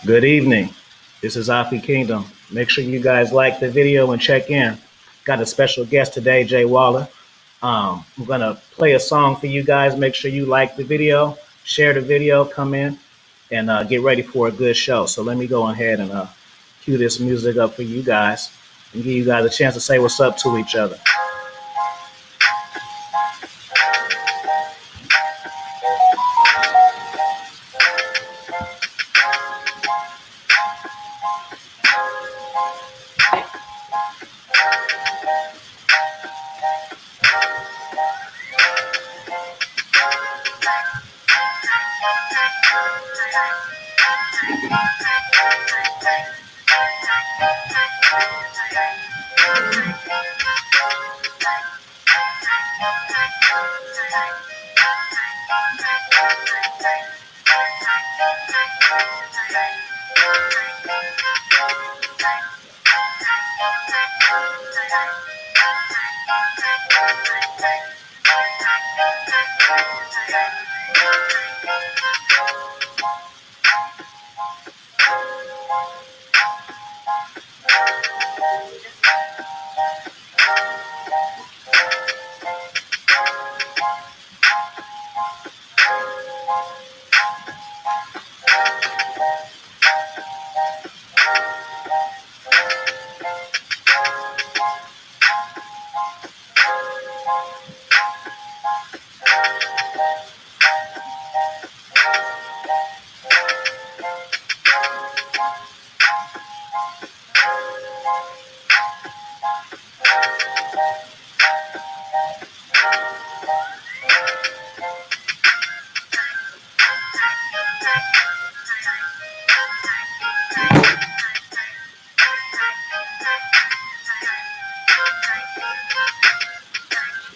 Good evening. This is Afi Kingdom. Make sure you guys like the video and check in. Got a special guest today, Jay Waller. I'm gonna play a song for you guys. Make sure you like the video, share the video, come in, and get ready for a good show. So let me go ahead and cue this music up for you guys and give you guys a chance to say what's up to each other.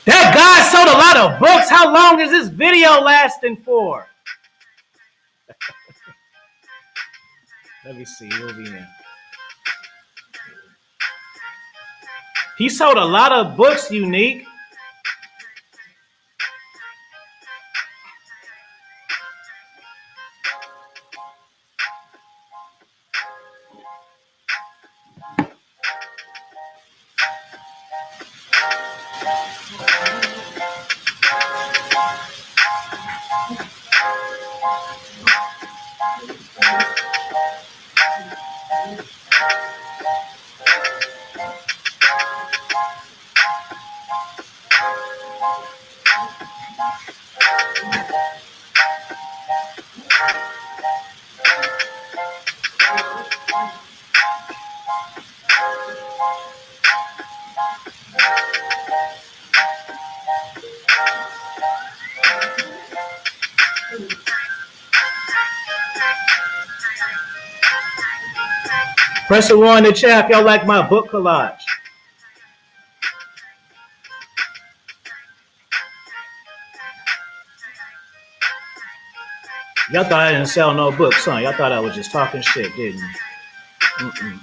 That guy sold a lot of books. How long is this video lasting for? Let me see. We'll be in. He sold a lot of books, Unique. Press a one in the chat if y'all like my book collage. Y'all thought I didn't sell no books, huh? Y'all thought I was just talking shit, didn't you? Mm-mm.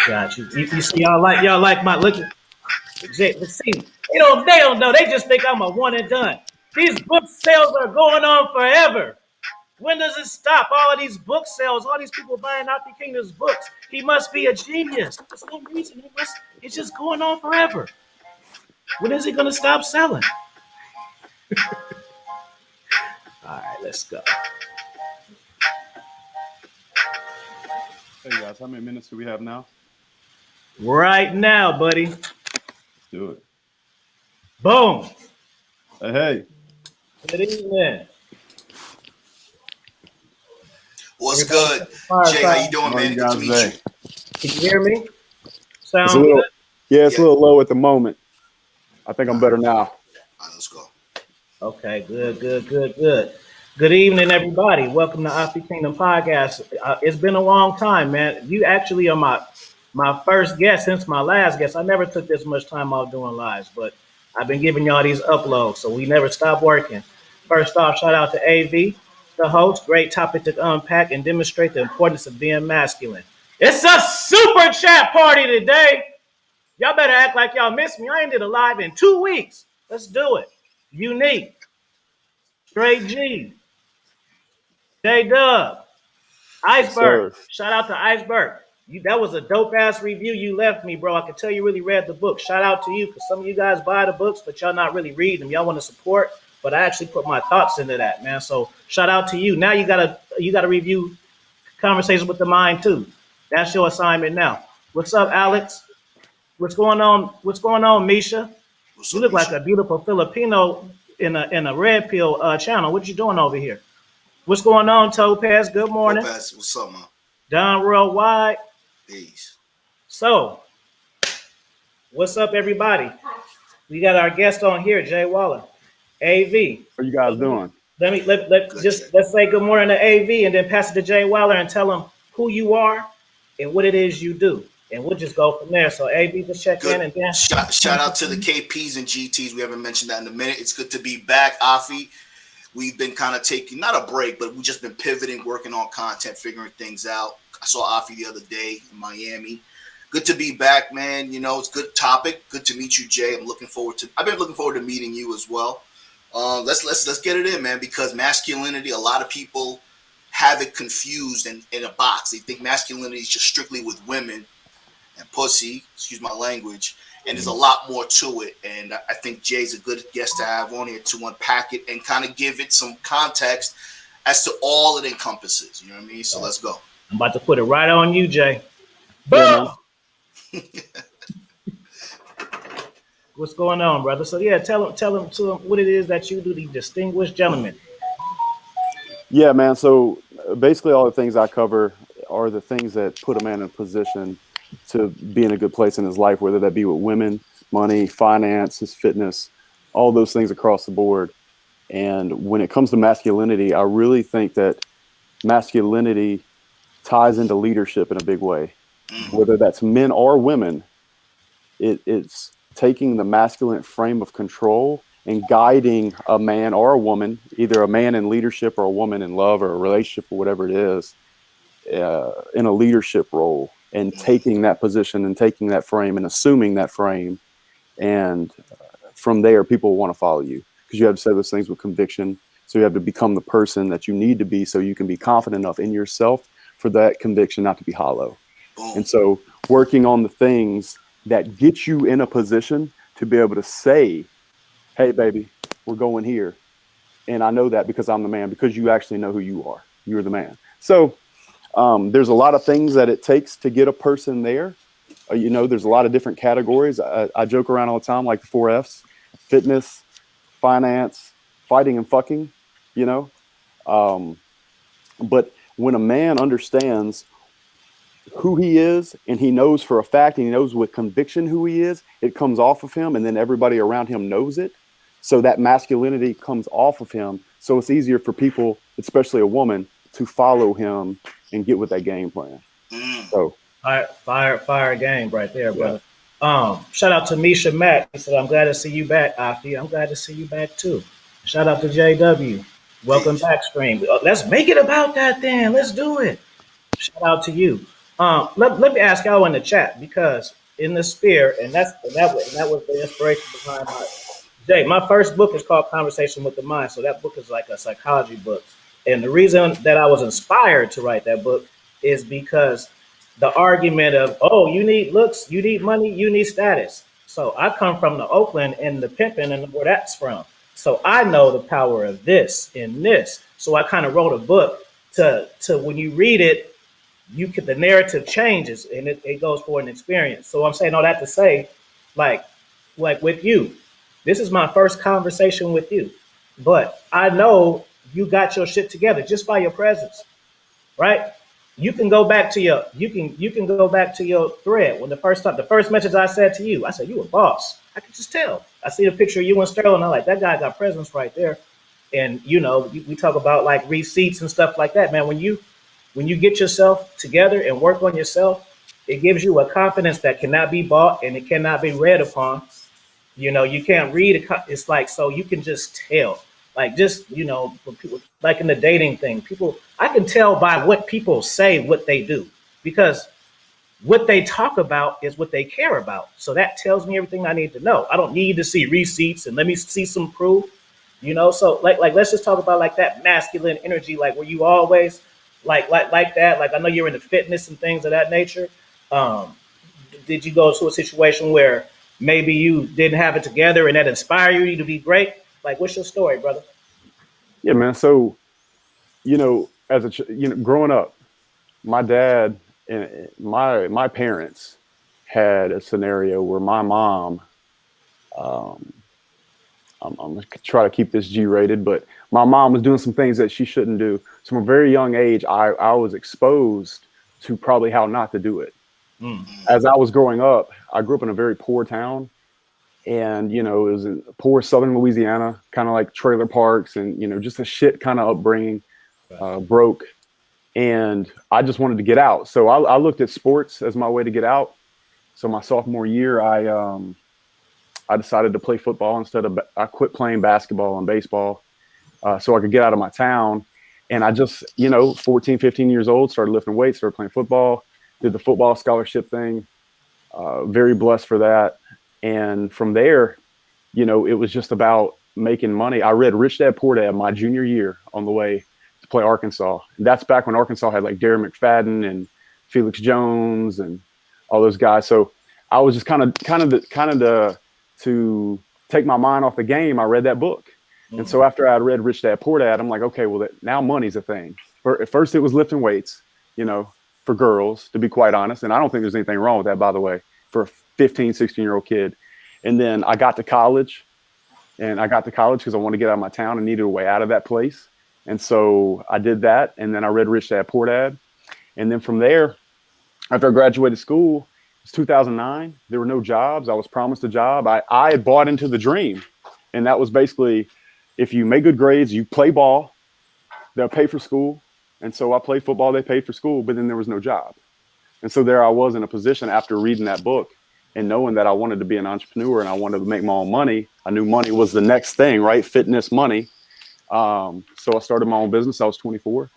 Got you. You see, y'all like my look. Let's see. They don't know. They just think I'm a one and done. These book sales are going on forever. When does it stop? All of these book sales, all these people buying out the Kingdom's books. He must be a genius. For some reason, it's just going on forever. When is it gonna stop selling? All right, let's go. Hey guys, how many minutes do we have now? Right now, buddy. Let's do it. Boom. Hey. Good evening. What's good? Jay, how you doing, man? Good to meet you. Can you hear me? Sound good? Yeah, it's a little low at the moment. I think I'm better now. All right, let's go. Okay, good. Good evening, everybody. Welcome to Afi Kingdom Podcast. It's been a long time, man. You actually are my first guest since my last guest. I never took this much time off doing lives, but I've been giving y'all these uploads, so we never stop working. First off, shout out to AV, the host. Great topic to unpack and demonstrate the importance of being masculine. It's a super chat party today. Y'all better act like y'all missed me. I ain't did a live in 2 weeks. Let's do it. Unique. Straight G. J-Dub, Yes, Iceberg. sir. Shout out to Iceberg. That was a dope ass review you left me, bro. I can tell you really read the book. Shout out to you, because some of you guys buy the books, but y'all not really reading them. Y'all want to support, but I actually put my thoughts into that, man. So shout out to you. Now you gotta review Conversations with the Mind too. That's your assignment now. What's up, Alex? What's going on? What's going on, Misha? What's You up, look like Misha? a beautiful Filipino in a red pill channel. What you doing over here? What's going on, Topaz? Good morning. Lopez, what's up, man? Don Worldwide. Peace. So, what's up, everybody? We got our guest on here, Jay Waller, AV. What are you guys doing? Let's say good morning to AV, and then pass it to Jay Waller and tell him who you are and what it is you do, and we'll just go from there. So, AV, just check in, and then Shout out to the KPs and GTs. We haven't mentioned that in a minute. It's good to be back, Afi. We've been kind of taking, not a break, but we've just been pivoting, working on content, figuring things out. I saw Afi the other day in Miami. Good to be back, man. You know, it's a good topic. Good to meet you, Jay. I've been looking forward to meeting you as well. Let's get it in, man, because masculinity, a lot of people have it confused in a box. They think masculinity is just strictly with women and pussy, excuse my language, and there's a lot more to it. And I think Jay's a good guest to have on here to unpack it and kind of give it some context as to all it encompasses. You know what I mean? So let's go. I'm about to put it right on you, Jay. Yeah, Boom! What's going on, brother? So yeah, tell him what it is that you do, the distinguished gentleman. Yeah, man. So basically, all the things I cover are the things that put a man in a position to be in a good place in his life, whether that be with women, money, finance, his fitness, all those things across the board. And when it comes to masculinity, I really think that masculinity ties into leadership in a big way, whether that's men or women. It's taking the masculine frame of control and guiding a man or a woman, either a man in leadership or a woman in love or a relationship or whatever it is, in a leadership role, and taking that position and taking that frame and assuming that frame. And from there, people want to follow you, because you have to say those things with conviction. So you have to become the person that you need to be, so you can be confident enough in yourself for that conviction not to be hollow. And so working on the things that get you in a position to be able to say, hey, baby, we're going here. And I know that because I'm the man, because you actually know who you are. You're the man. So there's a lot of things that it takes to get a person there. There's a lot of different categories. I joke around all the time, like the 4 Fs: fitness, finance, fighting, and fucking, But when a man understands who he is, and he knows for a fact, and he knows with conviction who he is, it comes off of him, and then everybody around him knows it. So that masculinity comes off of him. So it's easier for people, especially a woman, to follow him and get with that game plan. So Fire game right there, brother. Shout out to Misha Mack. He said, I'm glad to see you back, Afi. I'm glad to see you back too. Shout out to JW. Welcome back, stream. Let's make it about that then. Let's do it. Shout out to you. Let me ask y'all in the chat, because in the sphere, and that was the inspiration behind my first book is called Conversation with the Mind. So that book is like a psychology book. And the reason that I was inspired to write that book is because the argument of, oh, you need looks, you need money, you need status. So I come from the Oakland and the pimping and where that's from. So I know the power of this and this. So I kind of wrote a book to when you read it, the narrative changes and it goes for an experience. So I'm saying all that to say, like with you, this is my first conversation with you, but I know you got your shit together just by your presence, right? You can go back to your go back to your thread when the first message I said to you, I said, you a boss. I could just tell. I see the picture of you and Sterling. I'm like, that guy got presence right there. And we talk about like receipts and stuff like that, man. When you get yourself together and work on yourself, it gives you a confidence that cannot be bought and it cannot be read upon. You can't read it. It's like, so you can just tell, like, just, for people, like in the dating thing, I can tell by what people say, what they do, because what they talk about is what they care about. So that tells me everything I need to know. I don't need to see receipts and let me see some proof. You know, so like let's just talk about like that masculine energy. Like, were you always like that? Like, I know you're into fitness and things of that nature. Um, did you go to a situation where maybe you didn't have it together and that inspired you to be great? Like, what's your story, brother? Yeah, man. So, as growing up, my dad and my parents had a scenario where my mom, um, I'm gonna try to keep this G-rated, but my mom was doing some things that she shouldn't do. So from a very young age, I was exposed to probably how not to do it. Mm. As I was growing up, I grew up in a very poor town, and it was in poor southern Louisiana, kind of like trailer parks, and just a shit kind of upbringing, broke, and I just wanted to get out. So I looked at sports as my way to get out. So my sophomore year, I decided to play football I quit playing basketball and baseball, so I could get out of my town. And I just, 14, 15 years old, started lifting weights, started playing football, did the football scholarship thing. Very blessed for that. And from there, it was just about making money. I read Rich Dad Poor Dad my junior year on the way to play Arkansas. And that's back when Arkansas had like Darren McFadden and Felix Jones and all those guys. So I was just to take my mind off the game. I read that book. Mm. And so after I read Rich Dad Poor Dad, I'm like, okay, well, now money's a thing. At first it was lifting weights, for girls, to be quite honest. And I don't think there's anything wrong with that, by the way, for a 15, 16-year-old kid. And then I got to college because I wanted to get out of my town and needed a way out of that place. And so I did that. And then I read Rich Dad Poor Dad. And then from there, after I graduated school, it was 2009. There were no jobs. I was promised a job. I had bought into the dream. And that was basically, if you make good grades, you play ball, they'll pay for school. And so I played football, they paid for school, but then there was no job. And so there I was in a position after reading that book and knowing that I wanted to be an entrepreneur and I wanted to make my own money. I knew money was the next thing, right? Fitness, money. So I started my own business. I was 24.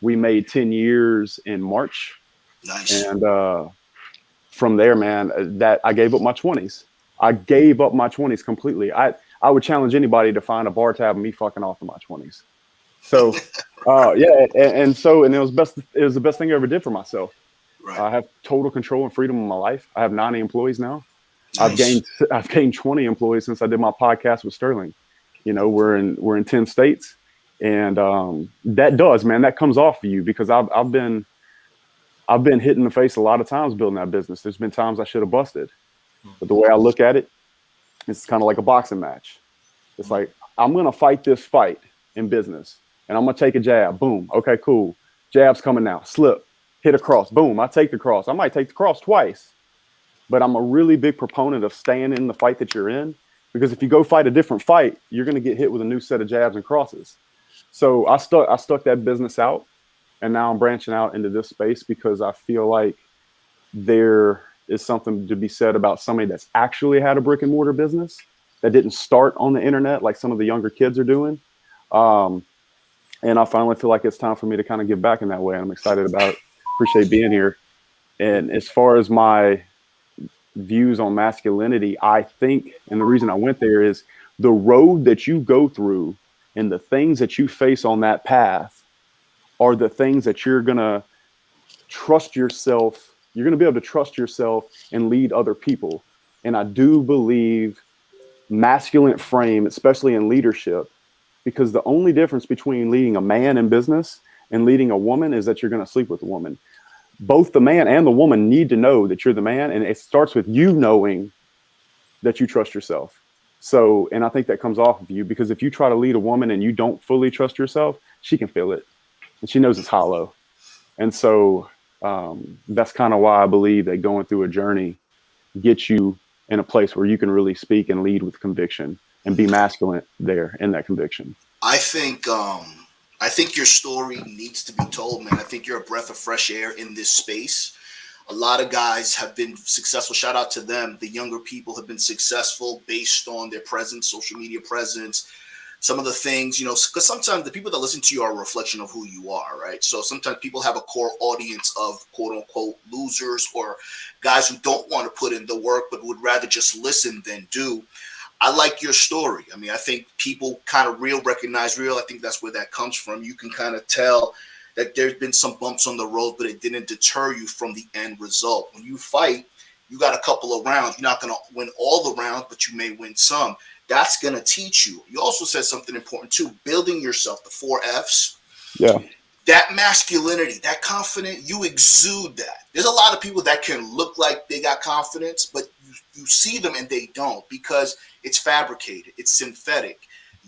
We made 10 years in March. Nice. And from there, man, that I gave up my 20s. I gave up my 20s completely. I would challenge anybody to find a bar tab of me fucking off in my 20s. So, yeah. And it was the best thing I ever did for myself. Right. I have total control and freedom in my life. I have 90 employees now. Nice. I've gained 20 employees since I did my podcast with Sterling. We're in 10 states, and that comes off of you because I've been hit in the face a lot of times building that business. There's been times I should have busted, but the way I look at it, it's kind of like a boxing match. It's like, I'm going to fight this fight in business, and I'm going to take a jab. Boom. Okay, cool. Jab's coming now. Slip. Hit a cross. Boom. I take the cross. I might take the cross twice, but I'm a really big proponent of staying in the fight that you're in, because if you go fight a different fight, you're going to get hit with a new set of jabs and crosses. So I stuck that business out, and now I'm branching out into this space because I feel like there is something to be said about somebody that's actually had a brick and mortar business that didn't start on the internet like some of the younger kids are doing. And I finally feel like it's time for me to kind of give back in that way. I'm excited about it. Appreciate being here. And as far as my views on masculinity, I think, and the reason I went there is the road that you go through and the things that you face on that path are the things that you're going to trust yourself. You're going to be able to trust yourself and lead other people. And I do believe masculine frame, especially in leadership, because the only difference between leading a man in business and leading a woman is that you're going to sleep with the woman. Both the man and the woman need to know that you're the man. And it starts with you knowing that you trust yourself. So, and I think that comes off of you, because if you try to lead a woman and you don't fully trust yourself, she can feel it and she knows it's hollow. And so that's kind of why I believe that going through a journey gets you in a place where you can really speak and lead with conviction and be masculine there in that conviction. I think your story needs to be told, man. I think you're a breath of fresh air in this space. A lot of guys have been successful. Shout out to them. The younger people have been successful based on their presence, social media presence, some of the things, because sometimes the people that listen to you are a reflection of who you are, right? So sometimes people have a core audience of quote unquote losers or guys who don't want to put in the work, but would rather just listen than do. I like your story. I mean, I think people kind of recognize real. I think that's where that comes from. You can kind of tell that there's been some bumps on the road, but it didn't deter you from the end result. When you fight, you got a couple of rounds. You're not going to win all the rounds, but you may win some. That's going to teach you. You also said something important too, building yourself, the 4 F's. Yeah. That masculinity, that confidence, you exude that. There's a lot of people that can look like they got confidence, but you see them and they don't because it's fabricated. It's synthetic.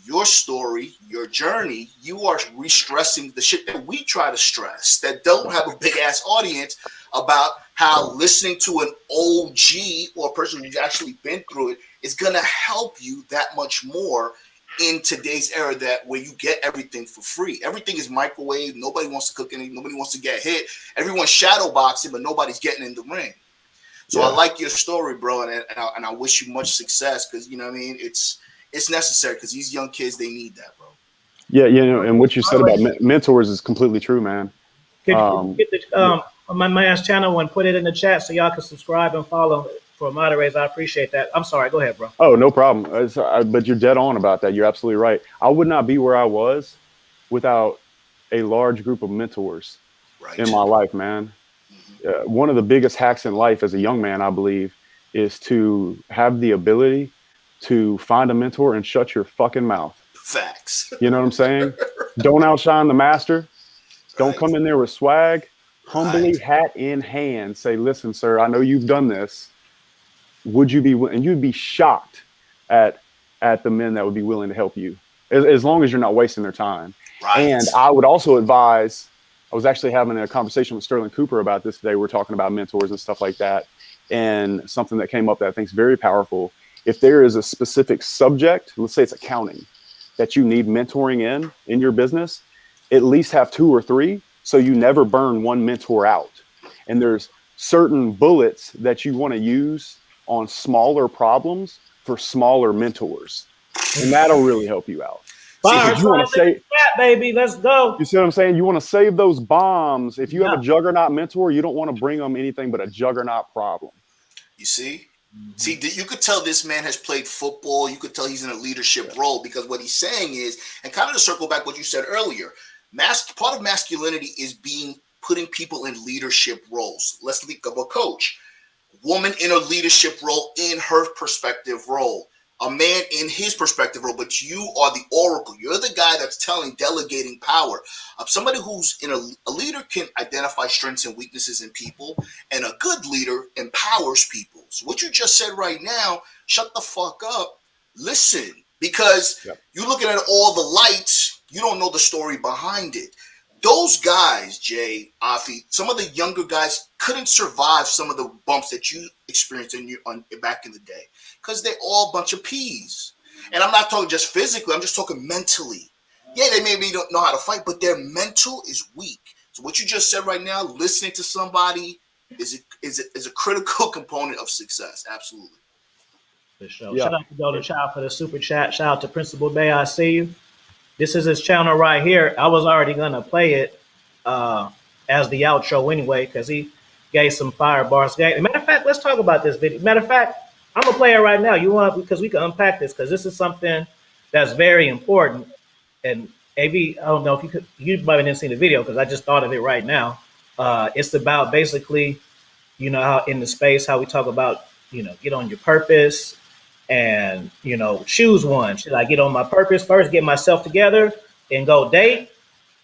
Your story, your journey, you are re-stressing the shit that we try to stress that don't have a big ass audience about how listening to an OG or a person who's actually been through it is going to help you that much more in today's era that where you get everything for free. Everything is microwave. Nobody wants to cook anything. Nobody wants to get hit. Everyone's shadow boxing, but nobody's getting in the ring. So I like your story, bro, and I wish you much success because, you know what I mean? It's necessary because these young kids, they need that, bro. Yeah, and what you said about mentors is completely true, man. Could you get the my man's channel and put it in the chat so y'all can subscribe and follow for moderators? I appreciate that. I'm sorry. Go ahead, bro. Oh, no problem. But you're dead on about that. You're absolutely right. I would not be where I was without a large group of mentors in my life, man. One of the biggest hacks in life as a young man, I believe, is to have the ability to find a mentor and shut your fucking mouth. Facts. You know what I'm saying? Don't outshine the master. Don't come in there with swag. Humbly, hat in hand, say, listen, sir, I know you've done this. Would you be willing? And you'd be shocked at the men that would be willing to help you, as long as you're not wasting their time. And I would also advise, I was actually having a conversation with Sterling Cooper about this today. We're talking about mentors and stuff like that. And something that came up that I think is very powerful. If there is a specific subject, let's say it's accounting, that you need mentoring in your business, at least have 2 or 3 so you never burn one mentor out. And there's certain bullets that you want to use on smaller problems for smaller mentors. And that'll really help you out. Fire, you want to say, baby, let's go. You see what I'm saying? You want to save those bombs. If you have a juggernaut mentor, you don't want to bring them anything but a juggernaut problem. You see? See, you could tell this man has played football. You could tell he's in a leadership role because what he's saying is, and kind of to circle back what you said earlier, part of masculinity is putting people in leadership roles. Let's think of a coach, woman in a leadership role in her perspective role, a man in his perspective role, but you are the oracle. You're the guy that's delegating power. Somebody who's in a leader can identify strengths and weaknesses in people, and a good leader empowers people. So what you just said right now, shut the fuck up, listen, because you're looking at all the lights, you don't know the story behind it. Those guys, Jay, Afi, some of the younger guys couldn't survive some of the bumps that you experienced back in the day because they're all a bunch of peas. And I'm not talking just physically, I'm just talking mentally. Yeah, they maybe don't know how to fight, but their mental is weak. So what you just said right now, listening to somebody is a critical component of success. Absolutely. For sure. Shout out to Golden Child for the super chat. Shout out to Principal Bay. I see you. This is his channel right here. I was already going to play it as the outro anyway, because he gave some fire bars. Matter of fact, let's talk about this video. Matter of fact, I'm going to play it right now. Because we can unpack this, because this is something that's very important. And AV, I don't know if you might have didn't see the video because I just thought of it right now. It's about basically, how in the space, how we talk about, get on your purpose. And, choose one. Should I get on my purpose first, get myself together and go date?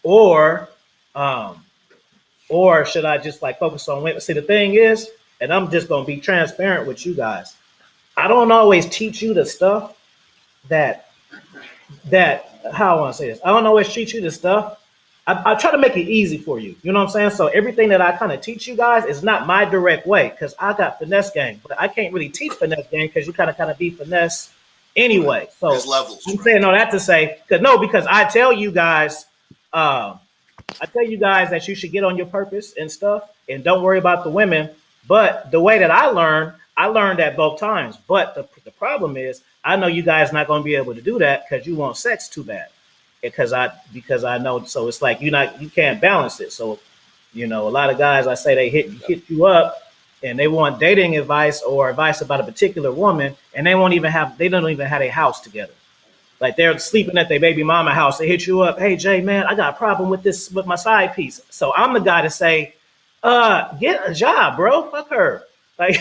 Or should I just focus on women? See, the thing is, and I'm just going to be transparent with you guys. I don't always teach you the stuff that how I want to say this. I don't always teach you the stuff. I try to make it easy for you. You know what I'm saying? So everything that I kind of teach you guys is not my direct way because I got finesse game, but I can't really teach finesse game because you kind of be finesse anyway. So there's levels. I'm saying all that to say, because I tell you guys, that you should get on your purpose and stuff and don't worry about the women. But the way that I learned that both times. But the problem is I know you guys not going to be able to do that because you want sex too bad. Because I know, so it's like you can't balance it. So, a lot of guys, I say they hit you up and they want dating advice or advice about a particular woman, and they don't even have a house together. Like they're sleeping at their baby mama house. They hit you up, hey Jay, man, I got a problem with my side piece. So I'm the guy to say, get a job, bro. Fuck her. Like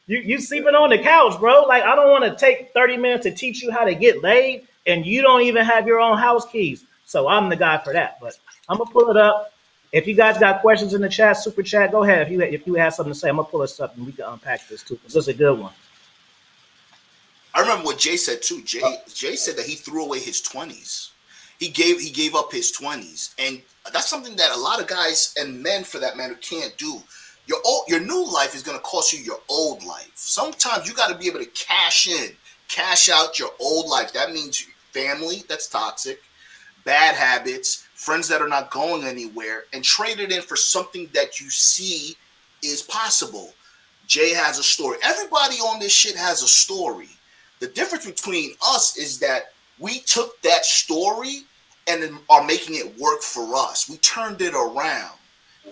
you sleeping on the couch, bro. Like I don't want to take 30 minutes to teach you how to get laid, and you don't even have your own house keys. So I'm the guy for that. But I'm gonna pull it up. If you guys got questions in the chat, super chat, go ahead. If you have something to say, I'm gonna pull this up and we can unpack this too, because this is a good one. I remember what Jay said too. Jay said that he threw away his 20s. He gave up his 20s, and that's something that a lot of guys and men, for that matter, can't do. Your new life is going to cost you your old life. Sometimes you got to be able to cash out your old life. That means family that's toxic, bad habits, friends that are not going anywhere, and trade it in for something that you see is possible. Jay has a story. Everybody on this shit has a story. The difference between us is that we took that story and are making it work for us. We turned it around.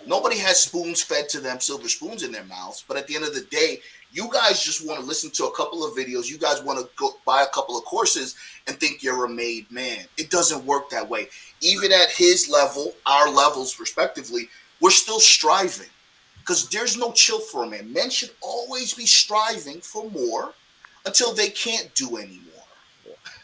Nobody has spoons fed to them, silver spoons in their mouths. But at the end of the day, you guys just want to listen to a couple of videos. You guys want to go buy a couple of courses and think you're a made man. It doesn't work that way. Even at his level, our levels respectively, we're still striving. Because there's no chill for a man. Men should always be striving for more until they can't do anymore.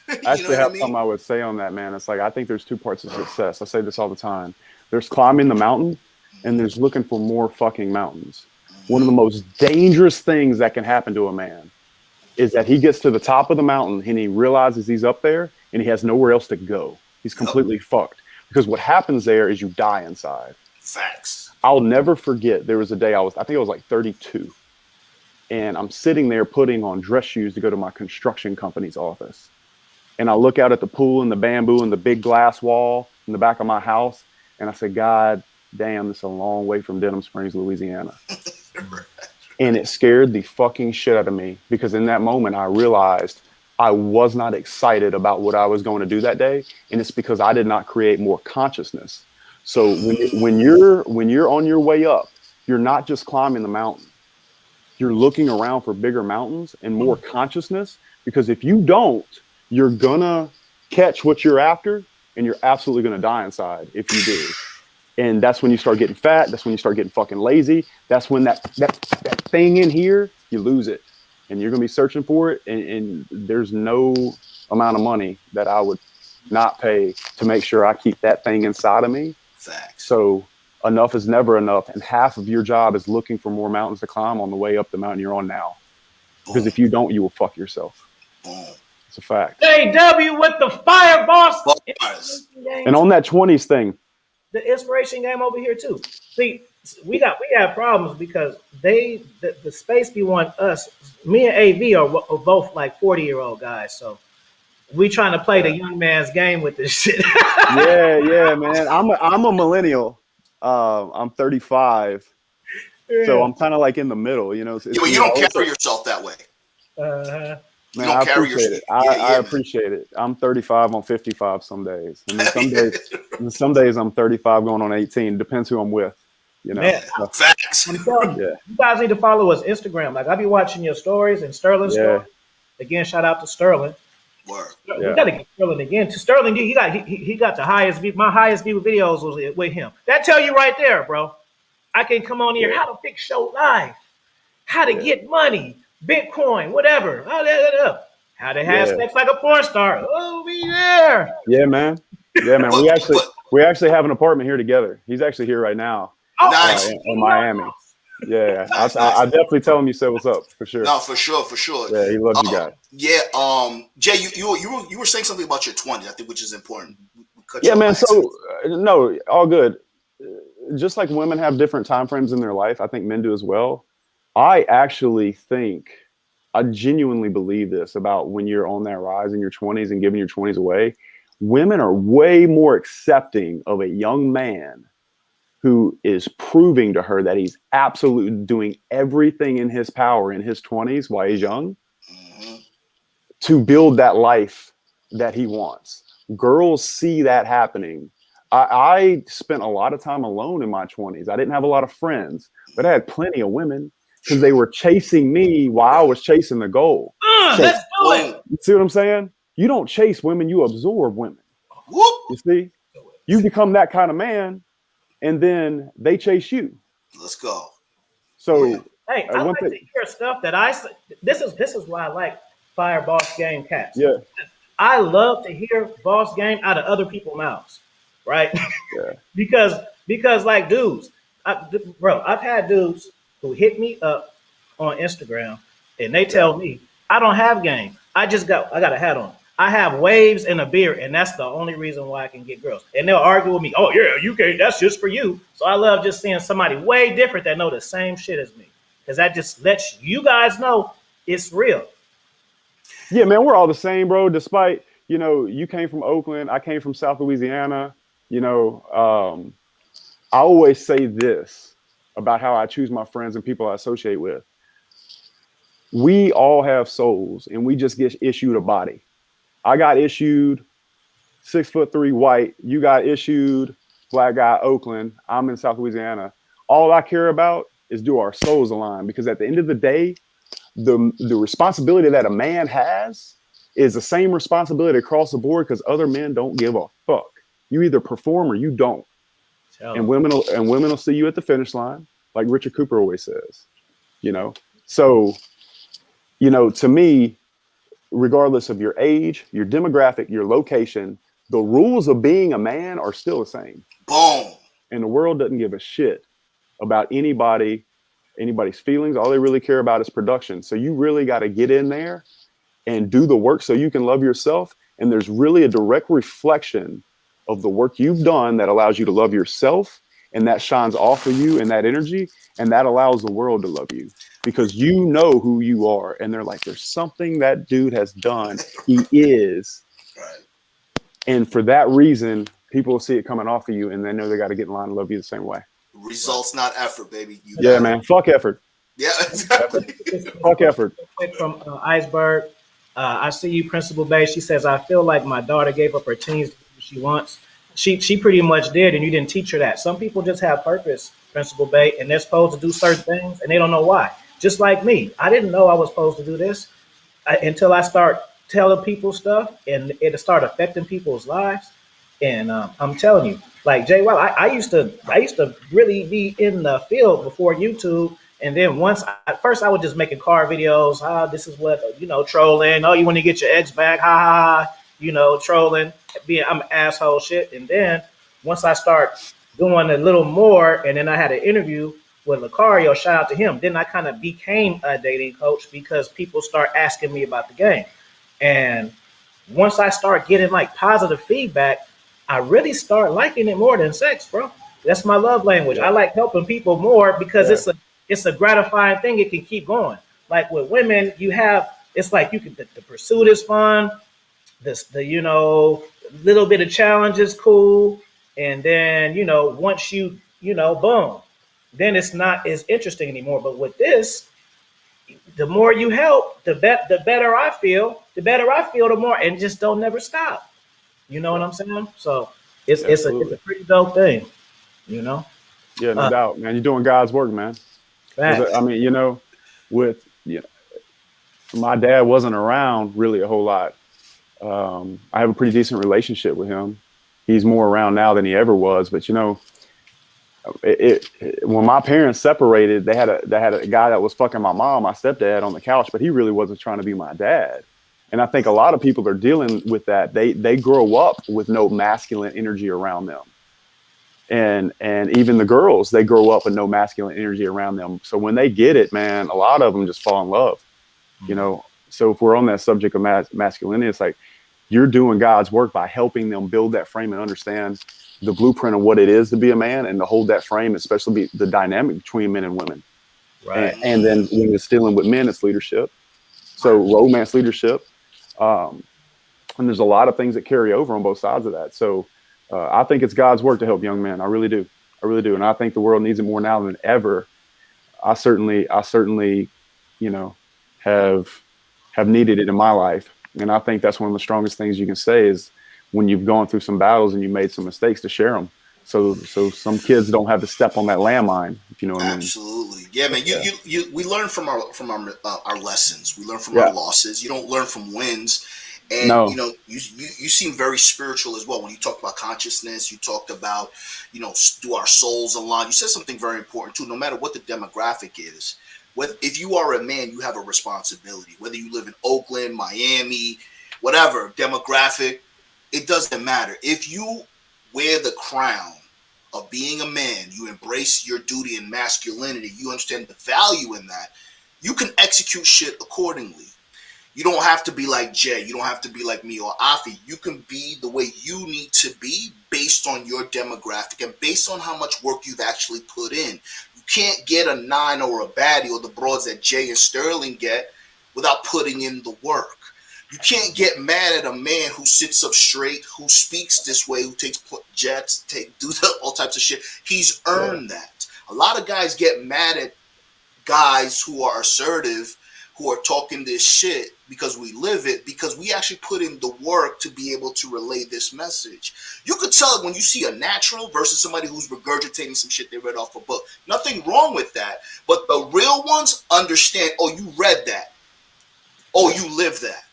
I actually have something I would say on that, man. It's like, I think there's two parts of success. I say this all the time. There's climbing the mountain and there's looking for more fucking mountains. One of the most dangerous things that can happen to a man is that he gets to the top of the mountain and he realizes he's up there and he has nowhere else to go. He's completely fucked. Because what happens there is you die inside. Facts. I'll never forget, there was a day I think I was like 32. And I'm sitting there putting on dress shoes to go to my construction company's office. And I look out at the pool and the bamboo and the big glass wall in the back of my house. And I say, God damn, this is a long way from Denham Springs, Louisiana. And it scared the fucking shit out of me, because in that moment I realized I was not excited about what I was going to do that day. And it's because I did not create more consciousness. So when you're on your way up, you're not just climbing the mountain. You're looking around for bigger mountains and more consciousness, because if you don't, you're gonna catch what you're after and you're absolutely gonna die inside if you do. And that's when you start getting fat. That's when you start getting fucking lazy. That's when that thing in here, you lose it. And you're gonna be searching for it. And there's no amount of money that I would not pay to make sure I keep that thing inside of me. Facts. So enough is never enough. And half of your job is looking for more mountains to climb on the way up the mountain you're on now. Because if you don't, you will fuck yourself. Boom. It's a fact. JW with the fire, boss. And on that 20s thing, the inspiration game over here too. See, we have problems because the space be want us. Me and AV are both like 40-year-old guys, so we trying to play the young man's game with this shit. yeah, man. I'm a millennial. I'm 35, so I'm kind of like in the middle, you know. Yeah, but you don't carry yourself that way. Man, I appreciate it. I appreciate it. I'm 35 on 55 some days. And then some days I'm 35 going on 18. Depends who I'm with, you know. Man, facts. I'm telling you, you guys need to follow us Instagram. Like I be watching your stories and Sterling's stories. Again, shout out to Sterling. Word. We gotta get Sterling again. To Sterling, he got the highest view. My highest view videos was with him. That tell you right there, bro. I can come on here, how to fix your life, how to get money, Bitcoin, whatever. How to have sex like a porn star. Oh, be there. Yeah, man. Yeah, man. We actually have an apartment here together. He's actually here right now. Oh, nice. In Miami. Yeah. Nice, I definitely tell him you said what's up, for sure. No, for sure. Yeah, he loves you guys. Yeah, Jay, you were saying something about your 20s, I think, which is important. Yeah, man. So no, all good. Just like women have different time frames in their life, I think men do as well. I genuinely believe this about when you're on that rise in your 20s and giving your 20s away. Women are way more accepting of a young man who is proving to her that he's absolutely doing everything in his power in his 20s while he's young to build that life that he wants. Girls see that happening. I spent a lot of time alone in my 20s. I didn't have a lot of friends, but I had plenty of women. because they were chasing me while I was chasing the goal. So, Let's do it. you see what I'm saying? You don't chase women, you absorb women. Whoop. You see? You become that kind of man, and then they chase you. Let's go. So Yeah. Hey, I one like thing, to hear stuff that this is why I like Fire Boss Game Cats. yeah, I love to hear boss game out of other people's mouths, right? yeah, because like dudes, bro, I've had dudes who hit me up on Instagram and they tell me I don't have game. I got a hat on. I have waves and a beard, and that's the only reason why I can get girls. And they'll argue with me, oh yeah, you can't, that's just for you. So I love just seeing somebody way different that know the same shit as me. Because that just lets you guys know it's real. yeah, man, we're all the same, bro. Despite, you came from Oakland, I came from South Louisiana. I always say this about how I choose my friends and people I associate with. We all have souls, and we just get issued a body. I got issued 6'3" white. You got issued black guy, Oakland. I'm in South Louisiana. All I care about is do our souls align, because at the end of the day, the responsibility that a man has is the same responsibility across the board, because other men don't give a fuck. You either perform or you don't. And women will see you at the finish line, like Richard Cooper always says. So, to me, regardless of your age, your demographic, your location, the rules of being a man are still the same. Boom. And the world doesn't give a shit about anybody's feelings. All they really care about is production. So you really got to get in there and do the work so you can love yourself. And there's really a direct reflection of the work you've done that allows you to love yourself, and that shines off of you and that energy, and that allows the world to love you, because you know who you are. And they're like, there's something that dude has done. He is. Right. And for that reason, people will see it coming off of you, and they know they got to get in line and love you the same way. Results, not effort, baby. Yeah, man. Fuck effort. Yeah, exactly. Fuck effort. Quick from Iceberg. I see you, Principal Bay. She says, I feel like my daughter gave up her teens to do what she wants. She pretty much did, and you didn't teach her that. Some people just have purpose, Principal Bay, and they're supposed to do certain things, and they don't know why. Just like me. I didn't know I was supposed to do this until I start telling people stuff, and it started affecting people's lives. And I'm telling you, like Jay, well, I used to really be in the field before YouTube. And then at first I was just making car videos. This is what, trolling. Oh, you want to get your ex back? Ha ha ha. Trolling. I'm an asshole shit. And then once I start doing a little more, and then I had an interview with Lucario, shout out to him. Then I kind of became a dating coach because people start asking me about the game. And once I start getting like positive feedback, I really start liking it more than sex, bro. That's my love language. I like helping people more because it's a gratifying thing. It can keep going. Like with women, it's like the pursuit is fun. The little bit of challenge is cool. And then, once boom, then it's not as interesting anymore. But with this, the more you help, the better I feel. The better I feel, the more, and just don't never stop. You know what I'm saying? So it's a pretty dope thing, Yeah, no doubt, man. You're doing God's work, man. I mean, my dad wasn't around really a whole lot. I have a pretty decent relationship with him. He's more around now than he ever was. But when my parents separated, they had a guy that was fucking my mom, my stepdad, on the couch, but he really wasn't trying to be my dad. And I think a lot of people are dealing with that. They grow up with no masculine energy around them. And even the girls, they grow up with no masculine energy around them. So when they get it, man, a lot of them just fall in love, So if we're on that subject of masculinity, it's like you're doing God's work by helping them build that frame and understand the blueprint of what it is to be a man, and to hold that frame, especially the dynamic between men and women. right. And then when it's dealing with men, it's leadership. So romance, leadership. And there's a lot of things that carry over on both sides of that. So I think it's God's work to help young men. I really do. And I think the world needs it more now than ever. I certainly, have needed it in my life. And I think that's one of the strongest things you can say is when you've gone through some battles and you made some mistakes, to share them, So some kids don't have to step on that landmine, if you know what I mean. Absolutely. Yeah, man. We learn from our lessons. We learn from Yeah. our losses. You don't learn from wins. And No. you seem very spiritual as well when you talked about consciousness. You talked about, do our souls align? You said something very important too. No matter what the demographic is, if you are a man, you have a responsibility. Whether you live in Oakland, Miami, whatever demographic, it doesn't matter. If you wear the crown of being a man, you embrace your duty and masculinity, you understand the value in that, you can execute shit accordingly. You don't have to be like Jay. You don't have to be like me or Afi. You can be the way you need to be based on your demographic and based on how much work you've actually put in. You can't get a 9 or a baddie or the broads that Jay and Sterling get without putting in the work. You can't get mad at a man who sits up straight, who speaks this way, who takes jets, all types of shit. He's earned that. A lot of guys get mad at guys who are assertive, who are talking this shit because we live it, because we actually put in the work to be able to relay this message. You could tell it when you see a natural versus somebody who's regurgitating some shit they read off a book. Nothing wrong with that. But the real ones understand, oh, you read that. Oh, you live that.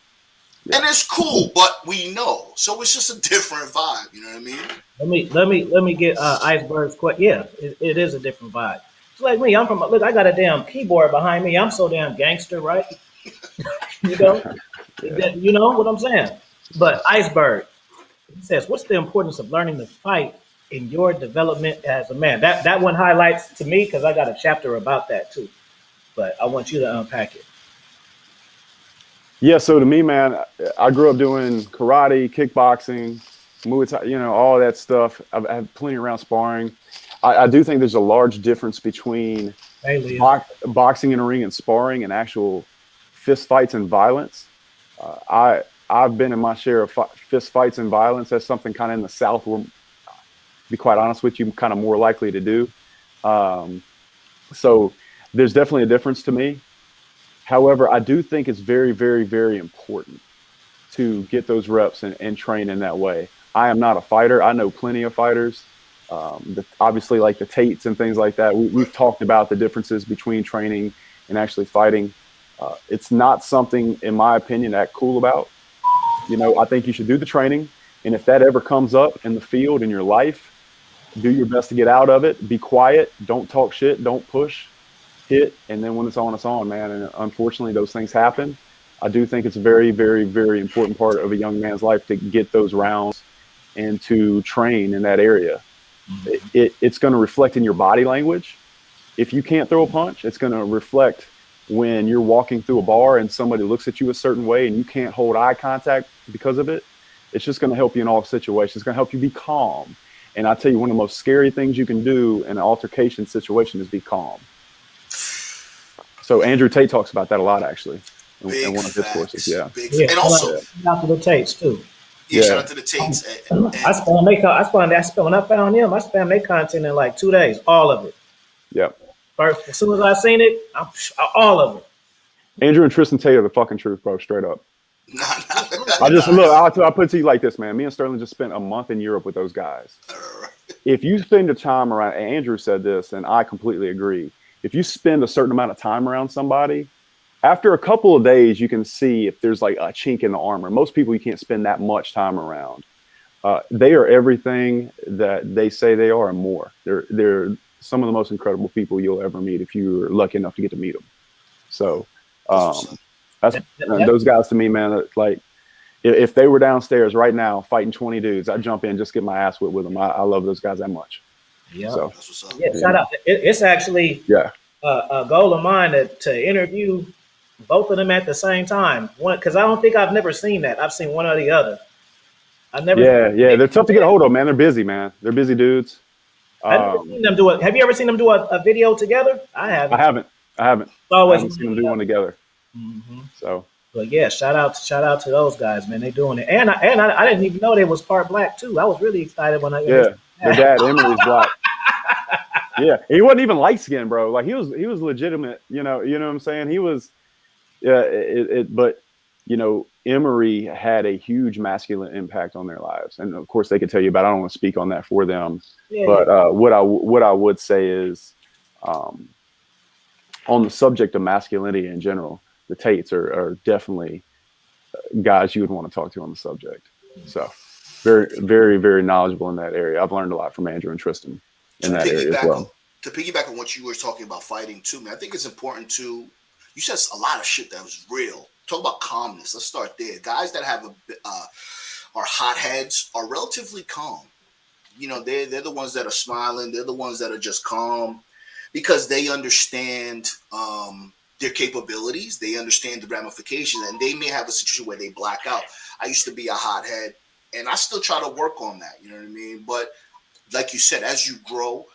Yeah. And it's cool, but we know. So it's just a different vibe. You know what I mean? Let me get Iceberg's question. Yeah, it is a different vibe. It's like me. Look, I got a damn keyboard behind me. I'm so damn gangster, right? You know what I'm saying? But Iceberg, he says, what's the importance of learning to fight in your development as a man? That one highlights to me because I got a chapter about that too. But I want you to unpack it. Yeah, so to me, man, I grew up doing karate, kickboxing, Muay Thai, all that stuff. I've had plenty around sparring. I do think there's a large difference between boxing in a ring and sparring and actual fist fights and violence. I've been in my share of fist fights and violence. That's something kind of in the South where, to be quite honest with you, kind of more likely to do. So there's definitely a difference to me. However, I do think it's very, very, very important to get those reps and train in that way. I am not a fighter. I know plenty of fighters. Obviously, like the Tates and things like that. We've talked about the differences between training and actually fighting. It's not something, in my opinion, that cool about. I think you should do the training. And if that ever comes up in the field in your life, do your best to get out of it. Be quiet. Don't talk shit. Don't push. Hit. And then when it's on, man. And unfortunately, those things happen. I do think it's a very, very, very important part of a young man's life to get those rounds and to train in that area. It's going to reflect in your body language. If you can't throw a punch, it's going to reflect when you're walking through a bar and somebody looks at you a certain way and you can't hold eye contact because of it. It's just going to help you in all situations. It's going to help you be calm. And I tell you, one of the most scary things you can do in an altercation situation is be calm. So Andrew Tate talks about that a lot, actually, in one of his courses. Yeah. And also, shout out to the Tates too. Yeah, shout out to the Tates. I spammed when I found him. I spammed their content in like 2 days, all of it. Yeah. First, as soon as I seen it, all of it. Andrew and Tristan Tate are the fucking truth, bro. Straight up. I'll put it to you like this, man. Me and Sterling just spent a month in Europe with those guys. If you spend the time around, Andrew said this, and I completely agree. If you spend a certain amount of time around somebody, after a couple of days, you can see if there's like a chink in the armor. Most people you can't spend that much time around. They are everything that they say they are and more. They're some of the most incredible people you'll ever meet if you're lucky enough to get to meet them. So those guys to me, man, like if they were downstairs right now fighting 20 dudes, I'd jump in, just get my ass whipped with them. I love those guys that much. Yeah. So, shout out. It's actually a goal of mine to interview both of them at the same time. One, because I've never seen that. I've seen one or the other. I've never. Yeah. They're tough to get a hold of, man. They're busy, man. They're busy dudes. I've never seen them do it. Have you ever seen them do a video together? I haven't. I haven't. I haven't seen them do one together. Mm-hmm. So. But yeah, shout out to those guys, man. They're doing it, and I didn't even know they was part black too. I was really excited when I. Their dad Emery's black. Yeah, he wasn't even light skinned, bro. Like he was legitimate. You know what I'm saying? He was. Yeah, but Emory had a huge masculine impact on their lives, and of course they could tell you about it. I don't want to speak on that for them, but what I would say is, on the subject of masculinity in general, the Tates are definitely guys you would want to talk to on the subject. So very, very, very knowledgeable in that area. I've learned a lot from Andrew and Tristan in that area as well. To piggyback on what you were talking about fighting too, man, I think it's important to, you said a lot of shit that was real. Talk about calmness. Let's start there. Guys that have are hotheads are relatively calm. They're the ones that are smiling. They're the ones that are just calm because they understand their capabilities. They understand the ramifications, and they may have a situation where they black out. I used to be a hothead, and I still try to work on that. You know what I mean? But like you said, as you grow,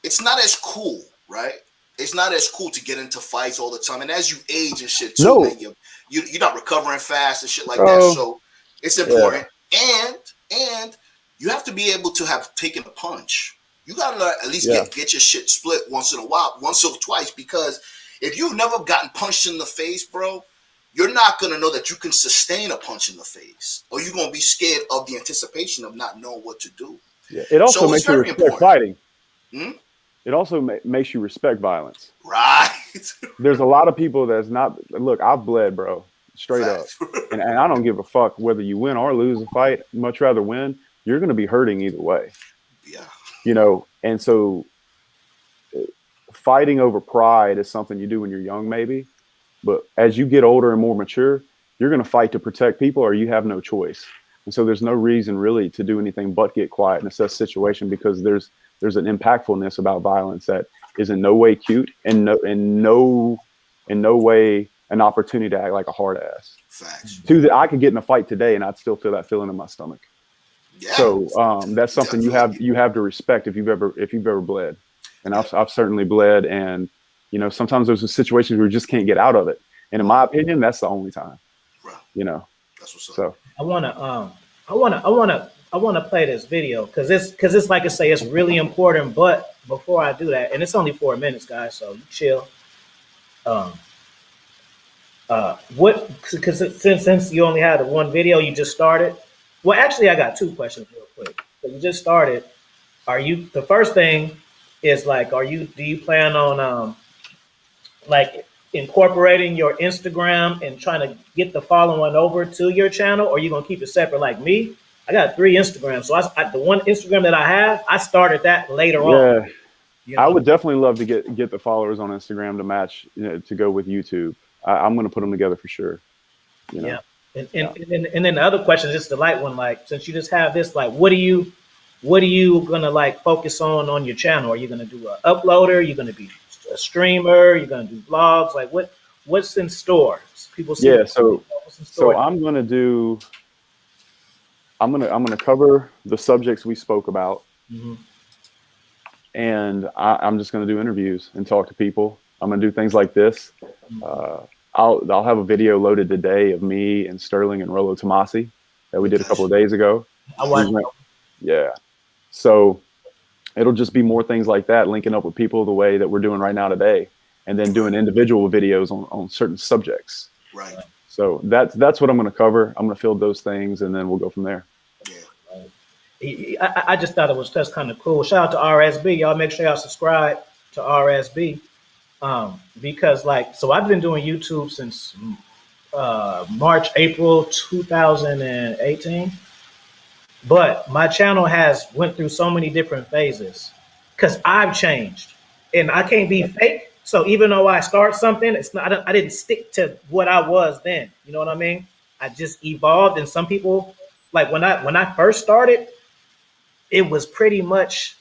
it's not as cool, right? It's not as cool to get into fights all the time. And as you age and shit too, man, you're not recovering fast and shit like that. So it's important. Yeah. And you have to be able to have taken a punch. You gotta at least get your shit split once in a while, once or twice, because if you've never gotten punched in the face, bro, you're not gonna know that you can sustain a punch in the face, or you're gonna be scared of the anticipation of not knowing what to do. Yeah. It also makes you respect fighting. It also makes you respect violence. Right. There's a lot of people that's not. Look, I've bled, bro, straight up, and I don't give a fuck whether you win or lose a fight. Much rather win. You're gonna be hurting either way. Yeah. And so fighting over pride is something you do when you're young, maybe, but as you get older and more mature, you're going to fight to protect people, or you have no choice. And so there's no reason really to do anything but get quiet in a such situation, because there's an impactfulness about violence that is in no way cute, and in no way an opportunity to act like a hard ass. Facts. I could get in a fight today and I'd still feel that feeling in my stomach. Yeah. So that's something you have to respect if you've ever bled, and I've certainly bled, and sometimes there's situations where you just can't get out of it, and in my opinion, that's the only time. Right. That's what's up. So I wanna play this video because it's like I say, it's really important. But before I do that, and it's only 4 minutes, guys, so you chill. Because since you only had one video, you just started. Well, actually, I got 2 questions real quick. So you just started. The first thing is do you plan on incorporating your Instagram and trying to get the following over to your channel, or are you gonna keep it separate like me? I got 3 Instagrams, so the one Instagram that I have, I started that later on. I would definitely love to get the followers on Instagram to match, to go with YouTube. I'm gonna put them together for sure. Yeah. And then the other question is just the light one. Since you just have this, what are you gonna focus on your channel? Are you gonna do an uploader? You're gonna be a streamer? You're gonna do vlogs? What's in store? People see. Yeah. So I'm gonna cover the subjects we spoke about, and I'm just gonna do interviews and talk to people. I'm gonna do things like this. I'll have a video loaded today of me and Sterling and Rolo Tomasi that we did a couple of days ago. Yeah. So it'll just be more things like that, linking up with people the way that we're doing right now today, and then doing individual videos on certain subjects. Right. So that's what I'm going to cover. I'm going to field those things, and then we'll go from there. Yeah. I just thought it was just kind of cool. Shout out to RSB. Y'all make sure y'all subscribe to RSB. Because so I've been doing YouTube since March, April 2018, but my channel has went through so many different phases because I've changed, and I can't be fake. So even though I start something, I didn't stick to what I was then. You know what I mean? I just evolved, and some people, when I first started, it was pretty much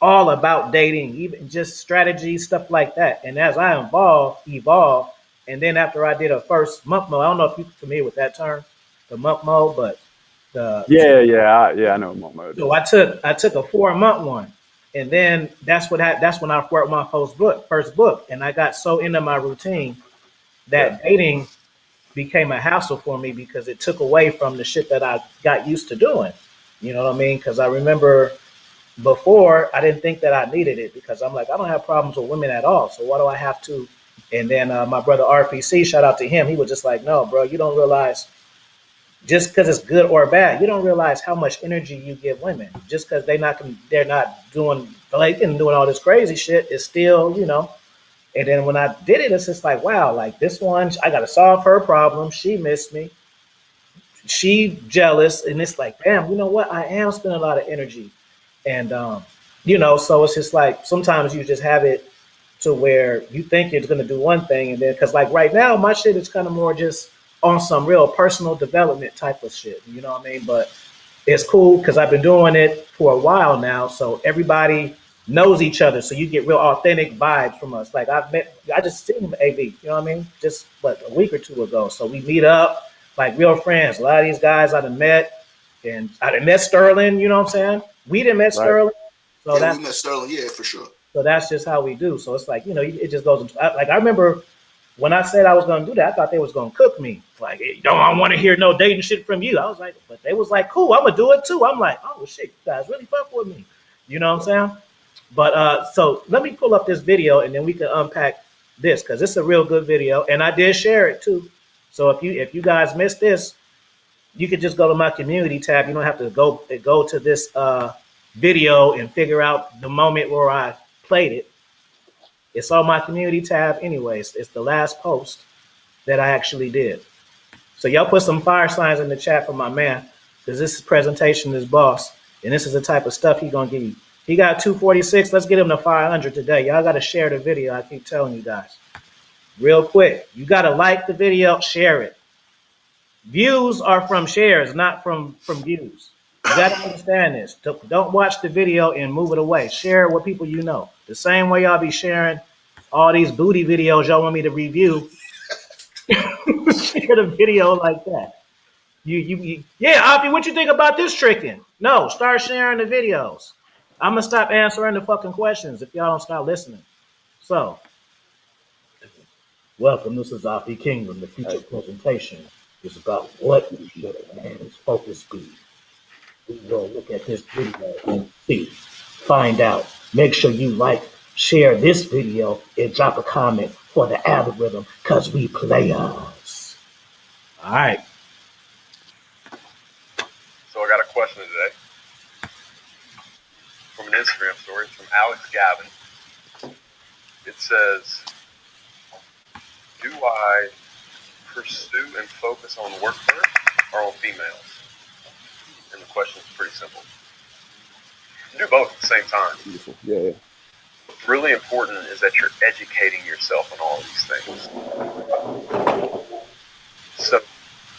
all about dating, even just strategy, stuff like that. And as I evolved, and then after I did a first month mode, I don't know if you're familiar with that term, the month mode, but I know month mode. So I took a 4-month one, and then that's when I wrote my first book, and I got so into my routine that dating became a hassle for me because it took away from the shit that I got used to doing. You know what I mean? Because I remember before, I didn't think that I needed it because I'm I don't have problems with women at all. So why do I have to And then my brother RPC, shout out to him. He was just like, no, bro, you don't realize just because it's good or bad, you don't realize how much energy you give women. Just because they're not doing flaking and doing all this crazy shit, it's still, you know. And then when I did it, it's just like, wow, like this one, I got to solve her problem. She missed me. She jealous, and it's like, damn, you know what? I am spending a lot of energy, and you know, so it's just like sometimes you just have it to where you think you're going to do one thing, and then because like right now, my shit is kind of more just on some real personal development type of shit. You know what I mean? But it's cool because I've been doing it for a while now, so everybody knows each other. So you get real authentic vibes from us. Like I just seen him AV, you know what I mean? Just what a week or two ago. So we meet up like real friends. A lot of these guys I've met, and I done met Sterling. You know what I'm saying? We didn't met Right. Sterling, so Yeah, that's we met Sterling. Yeah, for sure. so that's just how we do. So it's like, you know, it just goes. Like I remember when I said I was going to do that, I thought they was going to cook me. Like, hey, don't I want to hear no dating shit from you? I was like, but they was like, cool, I'm gonna do it too. I'm like, oh shit, you guys really fuck with me. You know what I'm saying? But so let me pull up this video and then we can unpack this because it's a real good video, and I did share it too. So if you guys missed this, you could just go to my community tab. You don't have to go to this video and figure out the moment where I played it. It's on my community tab anyways. It's the last post that I actually did. So y'all put some fire signs in the chat for my man, because this presentation is boss, and this is the type of stuff he gonna give you. He got 246. Let's get him to 500 today. Y'all gotta share the video. I keep telling you guys. Real quick, you gotta like the video, share it. Views are from shares, not from views. You gotta understand this. Don't watch the video and move it away. Share it with people you know. The same way y'all be sharing all these booty videos y'all want me to review. Share the video like that. Yeah, Afi, what you think about this tricking? No, start sharing the videos. I'm gonna stop answering the fucking questions if y'all don't start listening. So, welcome. This is Afi Kingdom. The future presentation is about what should a man's focus be. We will look at this video and see, find out. Make sure you like, share this video, and drop a comment for the algorithm, cause we players. All right. So I got a question today from an Instagram story. It's from Alex Gavin. It says, do I pursue and focus on work first or on females? And the question is pretty simple. You do both at the same time. Beautiful. Yeah. What's really important is that you're educating yourself on all of these things. So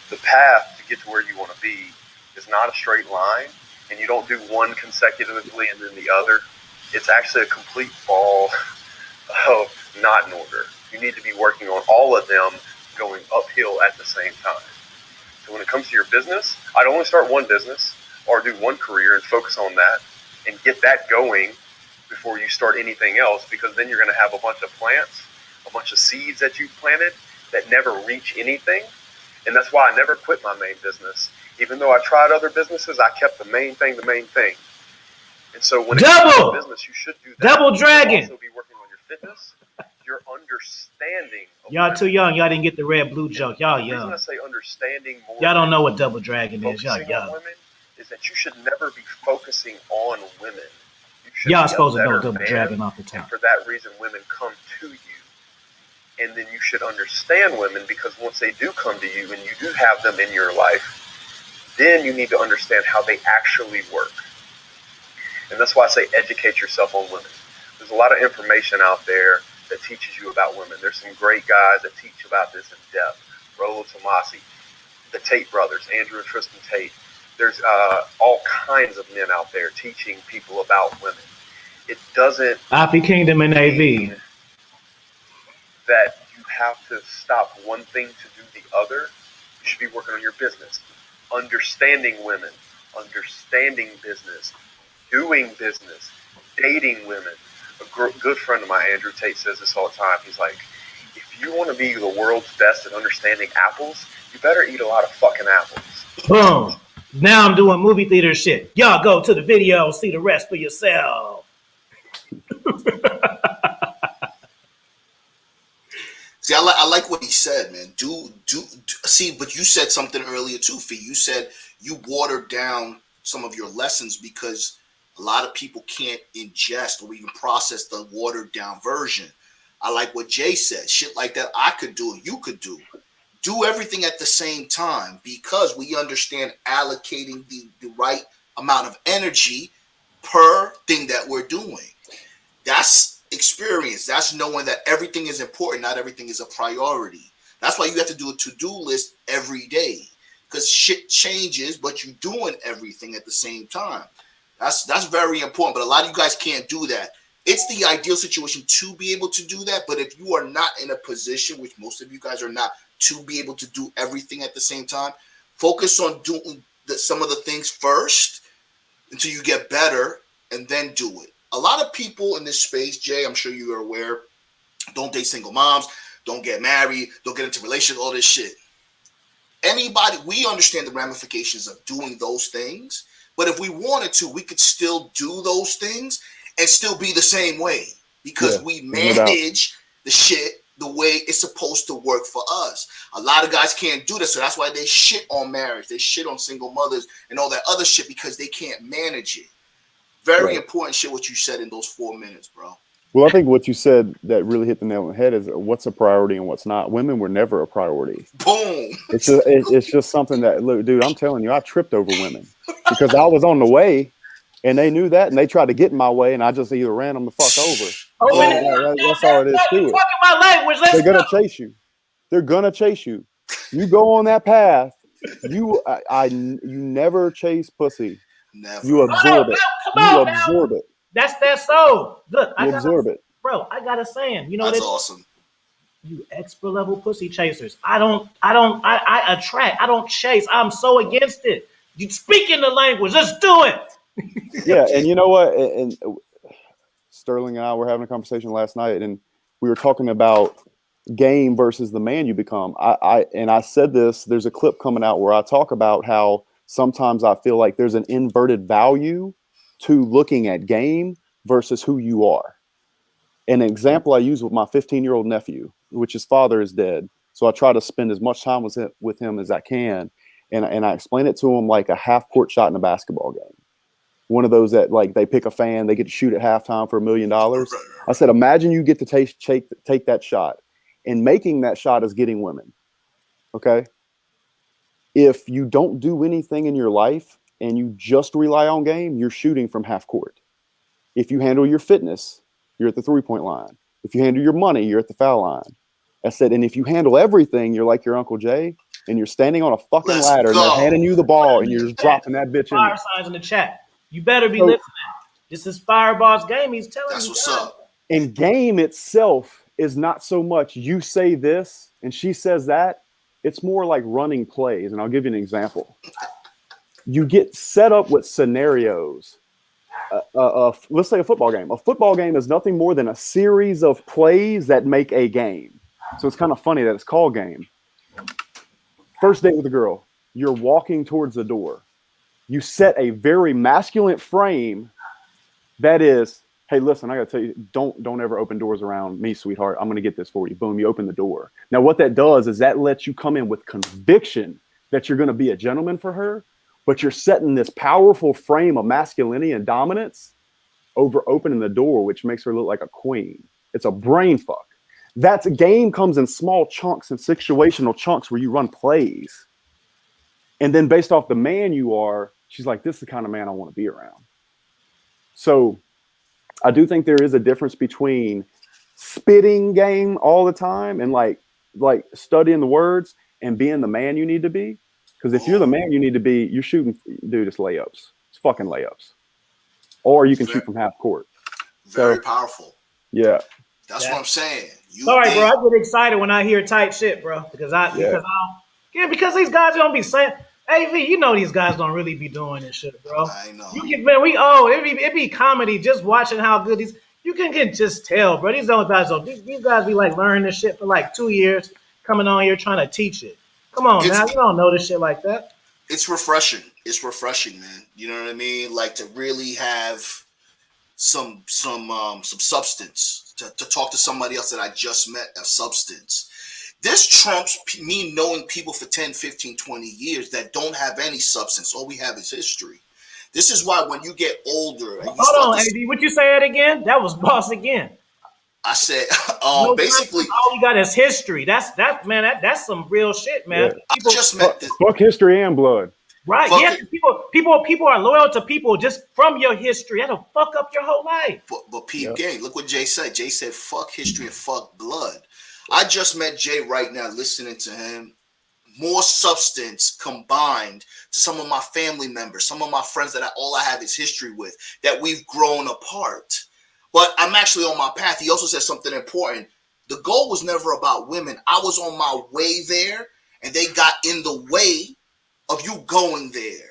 the path to get to where you want to be is not a straight line, and you don't do one consecutively and then the other. It's actually a complete ball of not in order. You need to be working on all of them going uphill at the same time. So when it comes to your business, I'd only start one business or do one career and focus on that and get that going before you start anything else, because then you're going to have a bunch of plants, a bunch of seeds that you've planted that never reach anything. And that's why I never quit my main business. Even though I tried other businesses, I kept the main thing. And so when it comes to business, you should do that. Double Dragon. Also be working on your fitness, your understanding. Y'all too young. Y'all didn't get the red blue joke. Y'all The reason young. I say understanding more. Y'all don't know what Double Dragon is. Y'all Focusing on young. women is that you should never be focusing on women. You should Y'all be a supposed to know better Double man, Dragon off the and top. for that reason, women come to you. And then you should understand women, because once they do come to you and you do have them in your life, then you need to understand how they actually work. And that's why I say educate yourself on women. There's a lot of information out there that teaches you about women. There's some great guys that teach about this in depth. Rollo Tomasi, the Tate brothers, Andrew and Tristan Tate. There's all kinds of men out there teaching people about women. It doesn't Afi Kingdom and AV. mean that you have to stop one thing to do the other. You should be working on your business, understanding women, understanding business, doing business, dating women. A good friend of mine, Andrew Tate, says this all the time. He's like, if you want to be the world's best at understanding apples, you better eat a lot of fucking apples. Boom. Now I'm doing movie theater shit. Y'all go to the video, see the rest for yourself. See, I like what he said, man. See, but you said something earlier too, Fee. You said you watered down some of your lessons because a lot of people can't ingest or even process the watered down version. I like what Jay said. Shit like that I could do, you could do. Do everything at the same time because we understand allocating the right amount of energy per thing that we're doing. That's experience. That's knowing that everything is important, not everything is a priority. That's why you have to do a to-do list every day because shit changes, but you're doing everything at the same time. That's very important, but a lot of you guys can't do that. It's the ideal situation to be able to do that, but if you are not in a position, which most of you guys are not, to be able to do everything at the same time, focus on doing some of the things first until you get better and then do it. A lot of people in this space, Jay, I'm sure you are aware, don't date single moms, don't get married, don't get into relationships, all this shit. Anybody, we understand the ramifications of doing those things, but if we wanted to, we could still do those things and still be the same way because we manage the shit the way it's supposed to work for us. A lot of guys can't do this, so that's why they shit on marriage, they shit on single mothers and all that other shit because they can't manage it. Very important shit what you said in those 4 minutes, bro. Well, I think what you said that really hit the nail on the head is what's a priority and what's not. Women were never a priority. Boom. It's just something that, look, dude, I'm telling you, I tripped over women because I was on the way and they knew that and they tried to get in my way and I just either ran them the fuck over. That's all it is to it. My language. They're going to chase you. They're going to chase you. You go on that path. You never chase pussy. Never. You absorb it. You absorb it. That's so. Look, you absorb it. Bro, I got a saying. You know that's what awesome. You expert level pussy chasers. I attract. I don't chase. I'm so against it. You speaking the language. Let's do it. Yeah, and you know what? And Sterling and I were having a conversation last night, and we were talking about game versus the man you become. I said this. There's a clip coming out where I talk about how sometimes I feel like there's an inverted value to looking at game versus who you are. An example I use with my 15-year-old nephew, which his father is dead. So I try to spend as much time with him as I can. And I explain it to him like a half-court shot in a basketball game. One of those that like they pick a fan, they get to shoot at halftime for $1 million. I said, imagine you get to take that shot. And making that shot is getting women. Okay? If you don't do anything in your life and you just rely on game, you're shooting from half court. If you handle your fitness, you're at the 3-point line. If you handle your money, you're at the foul line. I said, and if you handle everything, you're like your Uncle Jay, and you're standing on a fucking ladder, and they're handing you the ball, and you're just dropping that bitch in. Fire signs in the chat. You better be listening. This is Fireball's game. He's telling you. That's what's up. And game itself is not so much you say this and she says that. It's more like running plays. And I'll give you an example. You get set up with scenarios. Let's say a football game. A football game is nothing more than a series of plays that make a game. So it's kind of funny that it's called game. First date with a girl. You're walking towards the door. You set a very masculine frame that is, hey, listen, I got to tell you, don't ever open doors around me, sweetheart. I'm going to get this for you. Boom, you open the door. Now, what that does is that lets you come in with conviction that you're going to be a gentleman for her, but you're setting this powerful frame of masculinity and dominance over opening the door, which makes her look like a queen. It's a brain fuck. That game comes in small chunks and situational chunks where you run plays. And then based off the man you are, she's like, this is the kind of man I want to be around. So I do think there is a difference between spitting game all the time and like studying the words and being the man you need to be. Because if you're the man you need to be, you're shooting, dude, it's layups. It's fucking layups. Or you can shoot from half court. Very powerful. Yeah. That's what I'm saying. Sorry, bro. I get excited when I hear tight shit, bro. Because these guys don't be saying, hey, V, you know these guys don't really be doing this shit, bro. I know. It be comedy just watching how good these. You can just tell, bro. These guys don't. These guys be like learning this shit for like 2 years, coming on here trying to teach it. Come on, now you don't know this shit like that. It's refreshing. It's refreshing, man. You know what I mean? Like to really have some substance. To talk to somebody else that I just met of substance. This trumps me knowing people for 10, 15, 20 years that don't have any substance. All we have is history. This is why when you get older and you Hold on, start AD. Would you say it again? That was boss again. I said, No basically, substance, all you got is history. That's some real shit, man. Yeah. People, I just meant this. Fuck history and blood. right? Fuck Yeah, it. people are loyal to people just from your history. That'll fuck up your whole life. But Pete Yep. Gang, look what Jay said. Jay said, fuck history and fuck blood. I just met Jay right now, listening to him. More substance combined to some of my family members, some of my friends that all I have is history with, that we've grown apart. But I'm actually on my path. He also said something important. The goal was never about women. I was on my way there, and they got in the way of you going there.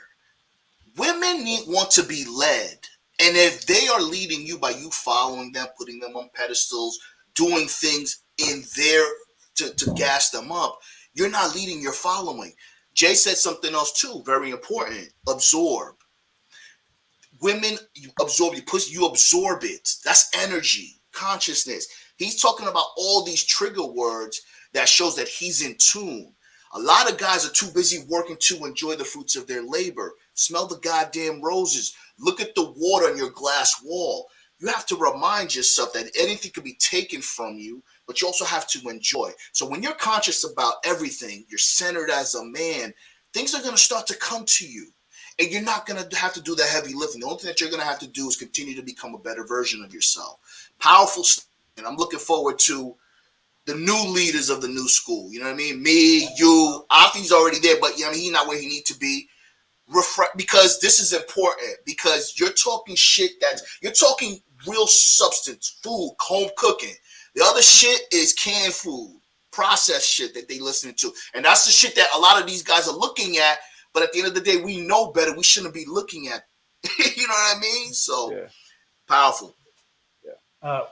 Women want to be led. And if they are leading you by you following them, putting them on pedestals, doing things in there to gas them up, you're not leading, you're following. Jay said something else too, very important. Absorb. Women, you absorb, you absorb it. That's energy, consciousness. He's talking about all these trigger words that shows that he's in tune. A lot of guys are too busy working to enjoy the fruits of their labor. Smell the goddamn roses. Look at the water on your glass wall. You have to remind yourself that anything can be taken from you, but you also have to enjoy. So when you're conscious about everything, you're centered as a man, things are going to start to come to you. And you're not going to have to do the heavy lifting. The only thing that you're going to have to do is continue to become a better version of yourself. Powerful stuff. And I'm looking forward to the new leaders of the new school. You know what I mean? Me, you, Afi's already there, but you know, he's not where he needs to be. Because this is important, because you're talking shit you're talking real substance, food, home cooking. The other shit is canned food, processed shit that they listening to. And that's the shit that a lot of these guys are looking at. But at the end of the day, we know better. We shouldn't be looking at. You know what I mean? So Yeah. Powerful.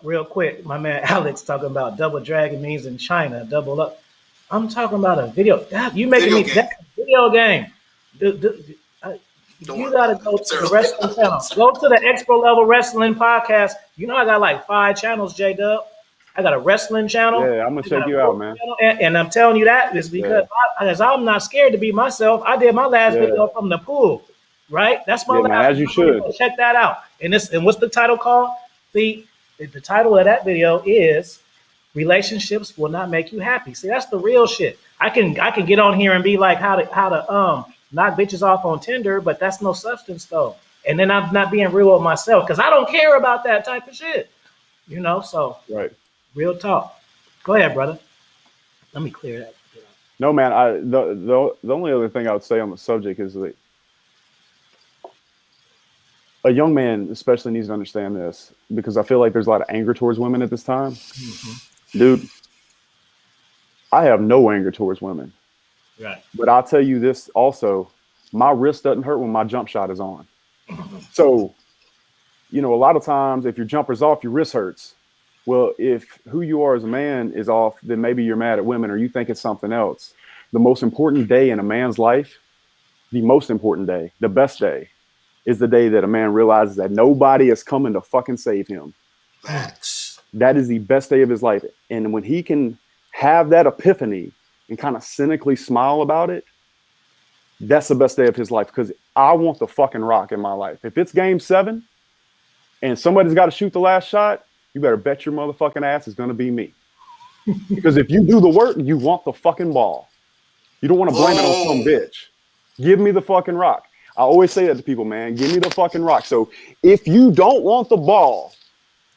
Real quick, my man Alex talking about double dragon means in China, double up. I'm talking about a video. God, you making Video me game. that video game. Don't You worry gotta about go it. to the wrestling channel. Go to the Expo Level Wrestling podcast. You know I got like 5 channels, J Dub. I got a wrestling channel. Yeah, I'm gonna I got check a you out, book man. channel, and I'm telling you that is because as I'm not scared to be myself. I did my last Yeah. video from the pool, right? That's my Yeah, last. man, as you should. Check that out. And what's the title called? See, the title of that video is "Relationships Will Not Make You Happy." See, that's the real shit. I can get on here and be like how to knock bitches off on Tinder, but that's no substance though. And then I'm not being real with myself because I don't care about that type of shit. You know, so Right. real talk. Go ahead, brother. Let me clear that. No, man. The only other thing I would say on the subject is that a young man especially needs to understand this, because I feel like there's a lot of anger towards women at this time. Mm-hmm. Dude, I have no anger towards women. Right. But I'll tell you this also, my wrist doesn't hurt when my jump shot is on. So, you know, a lot of times if your jumper's off, your wrist hurts. Well, if who you are as a man is off, then maybe you're mad at women or you think it's something else. The most important day in a man's life, the most important day, the best day, is the day that a man realizes that nobody is coming to fucking save him. Facts. That is the best day of his life. And when he can have that epiphany and kind of cynically smile about it, that's the best day of his life, because I want the fucking rock in my life. If it's game 7 and somebody's got to shoot the last shot, you better bet your motherfucking ass is going to be me. Because if you do the work, you want the fucking ball. You don't want to blame it on some bitch. Give me the fucking rock. I always say that to people, man. Give me the fucking rock. So if you don't want the ball,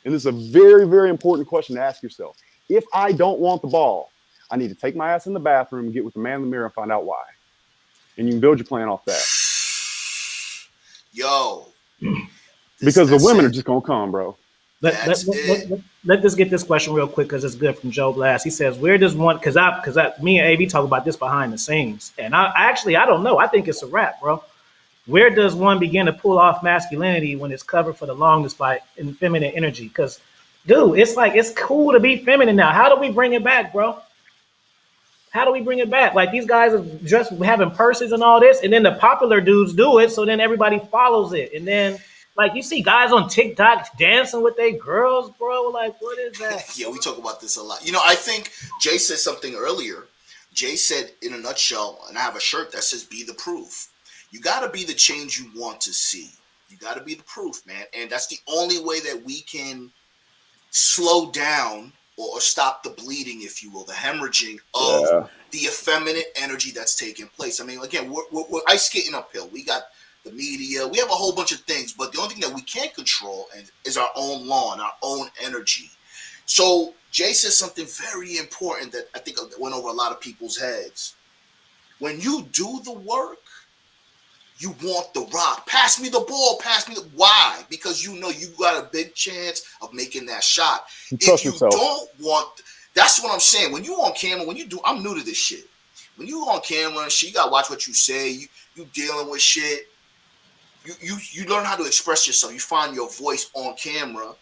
and this is a very, very important question to ask yourself. If I don't want the ball, I need to take my ass in the bathroom and get with the man in the mirror and find out why. And you can build your plan off that. Yo. Because the women are just going to come, bro. Let us get this question real quick because it's good from Joe Blast. He says, "Where does one?" Because me and AB talk about this behind the scenes, and I don't know. I think it's a wrap, bro. Where does one begin to pull off masculinity when it's covered for the longest by feminine energy? Because, dude, it's like it's cool to be feminine now. How do we bring it back, bro? How do we bring it back? Like these guys are just having purses and all this, and then the popular dudes do it, so then everybody follows it, and then Like you see guys on TikTok dancing with their girls, bro. Like, what is that? Yeah, we talk about this a lot. You know, I think Jay said something earlier. Jay said, in a nutshell, and I have a shirt that says, be the proof. You got to be the change you want to see. You got to be the proof, man. And that's the only way that we can slow down or stop the bleeding, if you will, the hemorrhaging of the effeminate energy that's taking place. I mean, again, we're ice skating uphill. We got the media. We have a whole bunch of things, but the only thing that we can't control is our own lawn, our own energy. So Jay says something very important that I think went over a lot of people's heads. When you do the work, you want the rock. Pass me the ball. Pass me the. Why? Because you know you got a big chance of making that shot. If you don't want, that's what I'm saying. When you on camera, when you do, I'm new to this shit. When you on camera and shit, you gotta watch what you say. You dealing with shit. You learn how to express yourself. You find your voice on camera.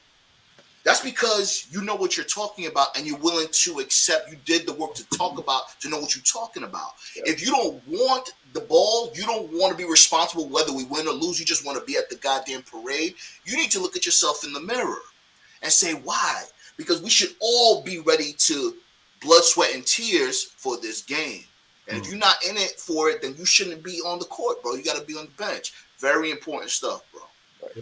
That's because you know what you're talking about and you're willing to accept. You did the work to talk about, to know what you're talking about. Yeah. If you don't want the ball, you don't want to be responsible whether we win or lose. You just want to be at the goddamn parade. You need to look at yourself in the mirror and say, why? Because we should all be ready to blood, sweat, and tears for this game. And if you're not in it for it, then you shouldn't be on the court, bro. You got to be on the bench. Very important stuff, bro. Right.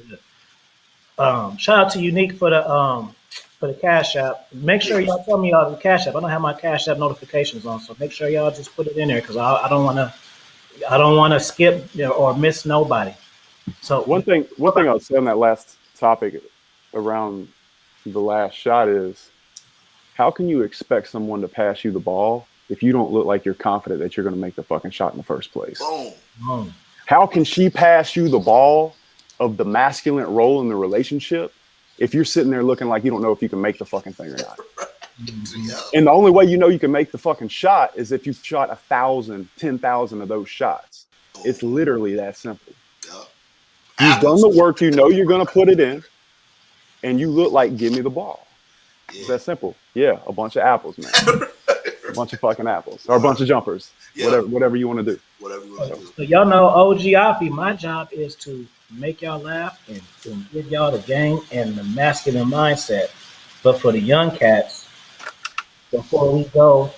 Shout out to Unique for the Cash App. Make sure y'all tell me y'all the Cash App. I don't have my Cash App notifications on, so make sure y'all just put it in there because I don't want to skip or miss nobody. So one thing I'll say on that last topic around the last shot is, how can you expect someone to pass you the ball if you don't look like you're confident that you're going to make the fucking shot in the first place? Boom. How can she pass you the ball of the masculine role in the relationship if you're sitting there looking like you don't know if you can make the fucking thing or not? And the only way you know you can make the fucking shot is if you've shot 1,000, 10,000 of those shots. It's literally that simple. You've done the work, you know you're going to put it in, and you look like, give me the ball. It's that simple. Yeah, a bunch of apples, man. A bunch of fucking apples. Or a bunch of jumpers. Whatever you want to do. Whatever you want to do. So y'all know OG Afi, my job is to make y'all laugh and to give y'all the game and the masculine mindset. But for the young cats, before we go,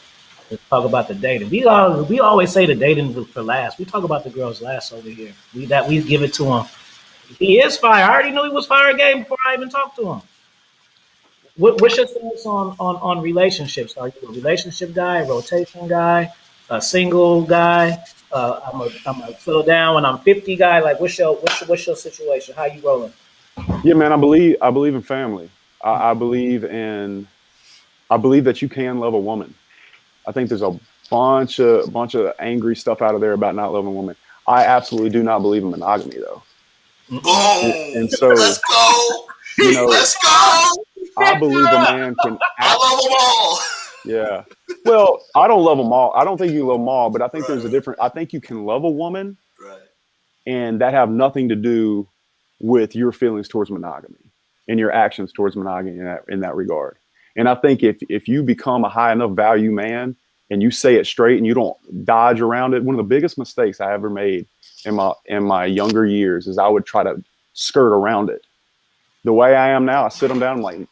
let's talk about the dating. We always say the dating for last. We talk about the girls last over here. We give it to them. He is fire. I already knew he was fire game before I even talked to him. What's your thoughts on relationships? Are you a relationship guy, a rotation guy, a single guy? I'm a settle down when I'm 50 guy. Like, what's your situation? How you rolling? Yeah, man. I believe in family. I believe that you can love a woman. I think there's a bunch of angry stuff out of there about not loving a woman. I absolutely do not believe in monogamy, though. Boom. And so, let's go. Let's go. I believe a man can. I love them all. Yeah. Well, I don't love them all. I don't think you love them all, but I think there's a different. I think you can love a woman, and that have nothing to do with your feelings towards monogamy and your actions towards monogamy in that regard. And I think if you become a high enough value man and you say it straight and you don't dodge around it, one of the biggest mistakes I ever made in my younger years is I would try to skirt around it. The way I am now, I sit them down, I'm like,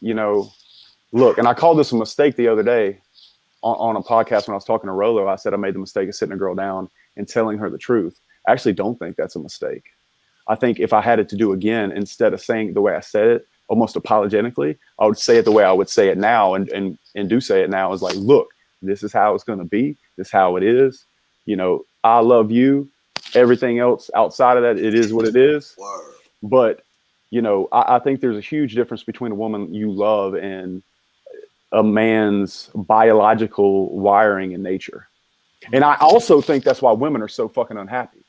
look, and I called this a mistake the other day on a podcast when I was talking to Rolo. I said I made the mistake of sitting a girl down and telling her the truth. I actually don't think that's a mistake. I think if I had it to do again, instead of saying it the way I said it, almost apologetically, I would say it the way I would say it now and do say it now is like, look, this is how it's going to be. This is how it is. I love you. Everything else outside of that, it is what it is. Word. But I think there's a huge difference between a woman you love and a man's biological wiring in nature. And I also think that's why women are so fucking unhappy,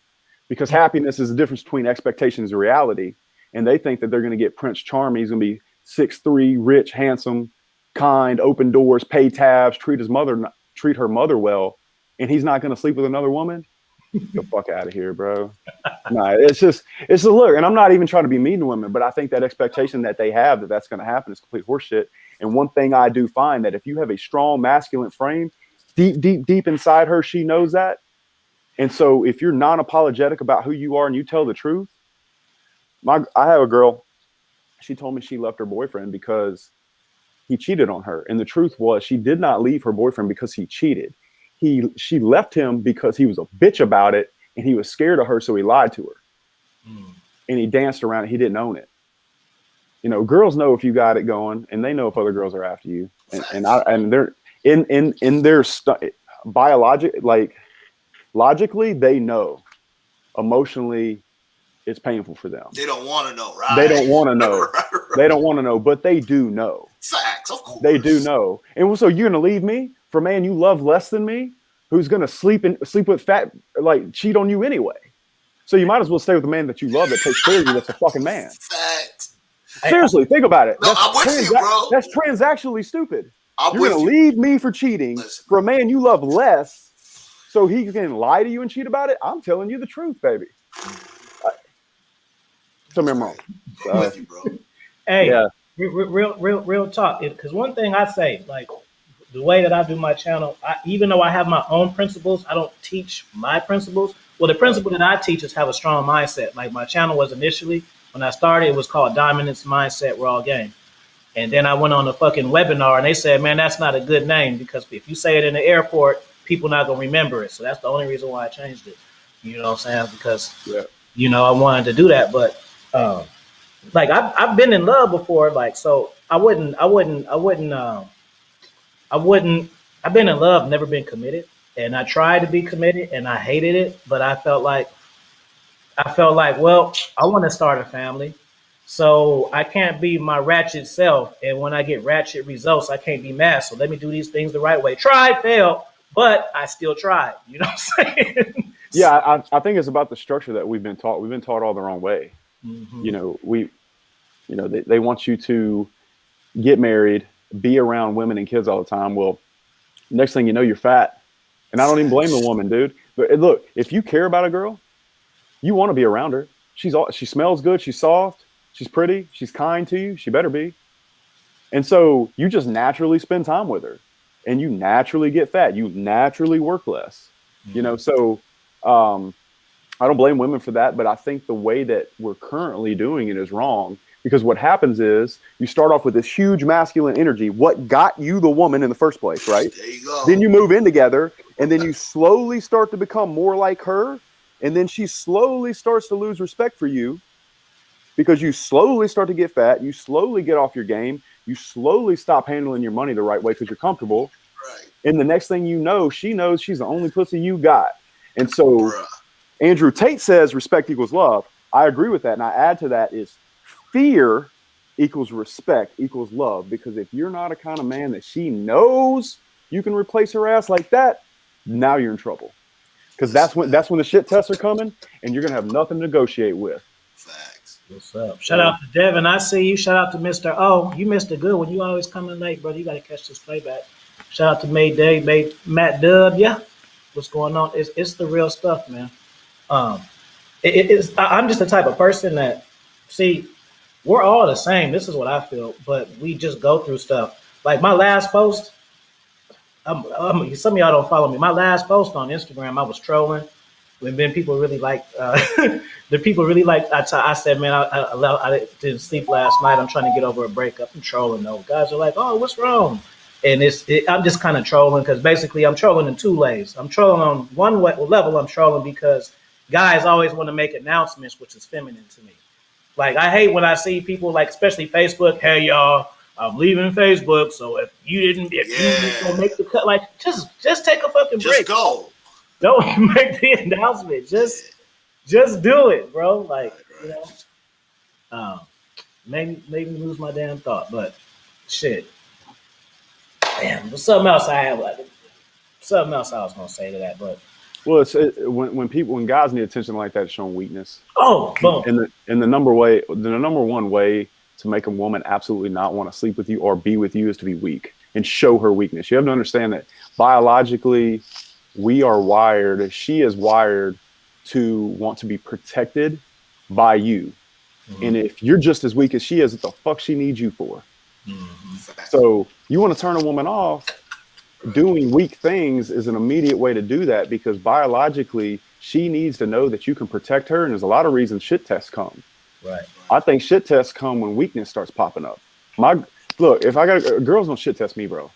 because happiness is the difference between expectations and reality. And they think that they're going to get Prince Charming. He's going to be 6'3", rich, handsome, kind, open doors, pay tabs, treat her mother well. And he's not going to sleep with another woman. Get the fuck out of here, bro. No, it's a look. And I'm not even trying to be mean to women, but I think that expectation that they have that that's going to happen is complete horseshit. And one thing I do find that if you have a strong masculine frame, deep inside her, she knows that. And so if you're non-apologetic about who you are and you tell the truth, I have a girl. She told me she left her boyfriend because he cheated on her. And the truth was she did not leave her boyfriend because he cheated. She left him because he was a bitch about it and he was scared of her, so he lied to her. Mm. And he danced around it. He didn't own it. You know, girls know if you got it going, and they know if other girls are after you. And they're in their logically, they know. Emotionally, it's painful for them. They don't want to know, right? They don't want to know. Right. They don't want to know, but they do know. Facts, of course. They do know. And so you're gonna leave me for a man you love less than me, who's gonna sleep with fat, like cheat on you anyway. So you might as well stay with the man that you love that takes care of you. That's a fucking man. Facts. Seriously, think about it. No, I'm with you, bro. That's transactionally stupid. I'm You're with gonna you. leave me for cheating Listen. for a man you love less, so he can lie to you and cheat about it. I'm telling you the truth, baby. Tell me I'm wrong. I'm with you, bro. Hey, Yeah. real talk. Because one thing I say, like the way that I do my channel, even though I have my own principles, I don't teach my principles. Well, the principle that I teach is have a strong mindset. Like my channel was initially, when I started, it was called Dominance Mindset Raw Game. And then I went on a fucking webinar and they said, man, that's not a good name because if you say it in the airport, people not going to remember it. So that's the only reason why I changed it. You know what I'm saying? Because, you know, I wanted to do that. But like I've been in love before. Like, so I've been in love, never been committed. And I tried to be committed and I hated it. But I felt like, well, I want to start a family. So I can't be my ratchet self. And when I get ratchet results, I can't be mad. So let me do these things the right way. Try, fail, but I still tried. You know what I'm saying? Yeah, I think it's about the structure that we've been taught. We've been taught all the wrong way. Mm-hmm. You know, they want you to get married, be around women and kids all the time. Well, next thing you know, you're fat. And I don't even blame the woman, dude. But look, if you care about a girl, you want to be around her. She smells good. She's soft. She's pretty. She's kind to you. She better be. And so you just naturally spend time with her and you naturally get fat. You naturally work less, you know? So I don't blame women for that, but I think the way that we're currently doing it is wrong because what happens is you start off with this huge masculine energy. What got you the woman in the first place, right? There you go. Then you move in together and then you slowly start to become more like her. And then she slowly starts to lose respect for you because you slowly start to get fat. You slowly get off your game. You slowly stop handling your money the right way because you're comfortable. Right. And the next thing you know, she knows she's the only pussy you got. And so Andrew Tate says respect equals love. I agree with that. And I add to that is fear equals respect equals love. Because if you're not a kind of man that she knows you can replace her ass like that, now you're in trouble. Because that's when the shit tests are coming, and you're gonna have nothing to negotiate with. Facts. What's up? Shout out to Devin. I see you. Shout out to Mr. O. You missed a good one. You always coming late, brother. You got to catch this playback. Shout out to Mayday, Matt Dub. Yeah, what's going on? It's the real stuff, man. I'm just the type of person that, see, we're all the same. This is what I feel, but we just go through stuff. Like my last post. Some of y'all don't follow me. My last post on Instagram, I was trolling. When people really like, I said, man, I didn't sleep last night. I'm trying to get over a breakup. I'm trolling though. Guys are like, oh, what's wrong? And I'm just kind of trolling because basically I'm trolling in two ways. I'm trolling on one level. I'm trolling because guys always want to make announcements, which is feminine to me. Like I hate when I see people like, especially Facebook. Hey y'all, I'm leaving Facebook, so if you didn't make the cut, like just take a fucking break. Just go. Don't make the announcement. Just do it, bro. Like you know, maybe lose my damn thought, but shit. Damn, there's something else I was gonna say to that, but well, when guys need attention like that, it's showing weakness. Oh, boom. And the number one way to make a woman absolutely not want to sleep with you or be with you is to be weak and show her weakness. You have to understand that biologically, she is wired to want to be protected by you. Mm-hmm. And if you're just as weak as she is, what the fuck she needs you for? Mm-hmm. So you want to turn a woman off, doing weak things is an immediate way to do that because biologically, she needs to know that you can protect her. And there's a lot of reasons shit tests come. Right. I think shit tests come when weakness starts popping up. Look, if I got girls don't shit test me, bro,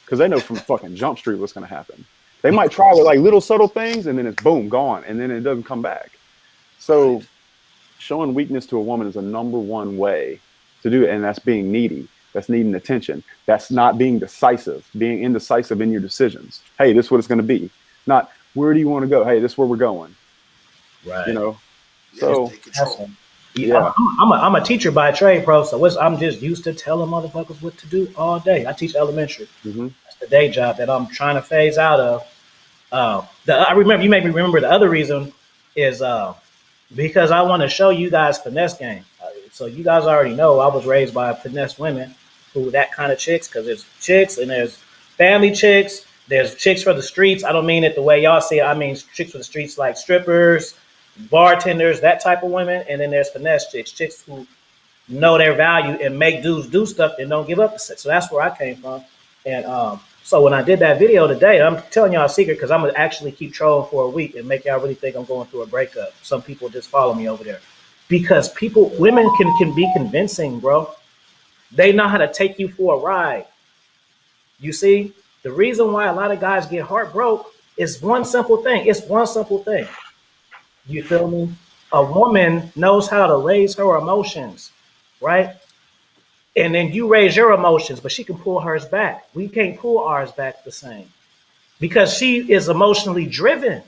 because they know from fucking Jump Street what's gonna happen. They might try with like little subtle things, and then it's boom, gone, and then it doesn't come back. So showing weakness to a woman is a number one way to do it, and that's being needy. That's needing attention. That's not being decisive, being indecisive in your decisions. Hey, this is what it's going to be. Not where do you want to go? Hey, this is where we're going. Right. You know. Yeah, So take control. yeah. I'm a teacher by trade, bro. So I'm just used to telling motherfuckers what to do all day. I teach elementary. Mm-hmm. That's the day job that I'm trying to phase out of. I remember you made me remember the other reason is because I want to show you guys finesse game. So you guys already know I was raised by finesse women who that kind of chicks, because there's chicks and there's family chicks. There's chicks for the streets. I don't mean it the way y'all see it. I mean chicks for the streets like strippers, bartenders, that type of women. And then there's finesse chicks who know their value and make dudes do stuff and don't give up the sex. So that's where I came from. And so when I did that video today, I'm telling y'all a secret because I'm gonna actually keep trolling for a week and make y'all really think I'm going through a breakup. Some people just follow me over there because women can be convincing, bro. They know how to take you for a ride. You see, the reason why a lot of guys get heartbroken is one simple thing. It's one simple thing. You feel me? A woman knows how to raise her emotions, right? And then you raise your emotions, but she can pull hers back. We can't pull ours back the same because she is emotionally driven,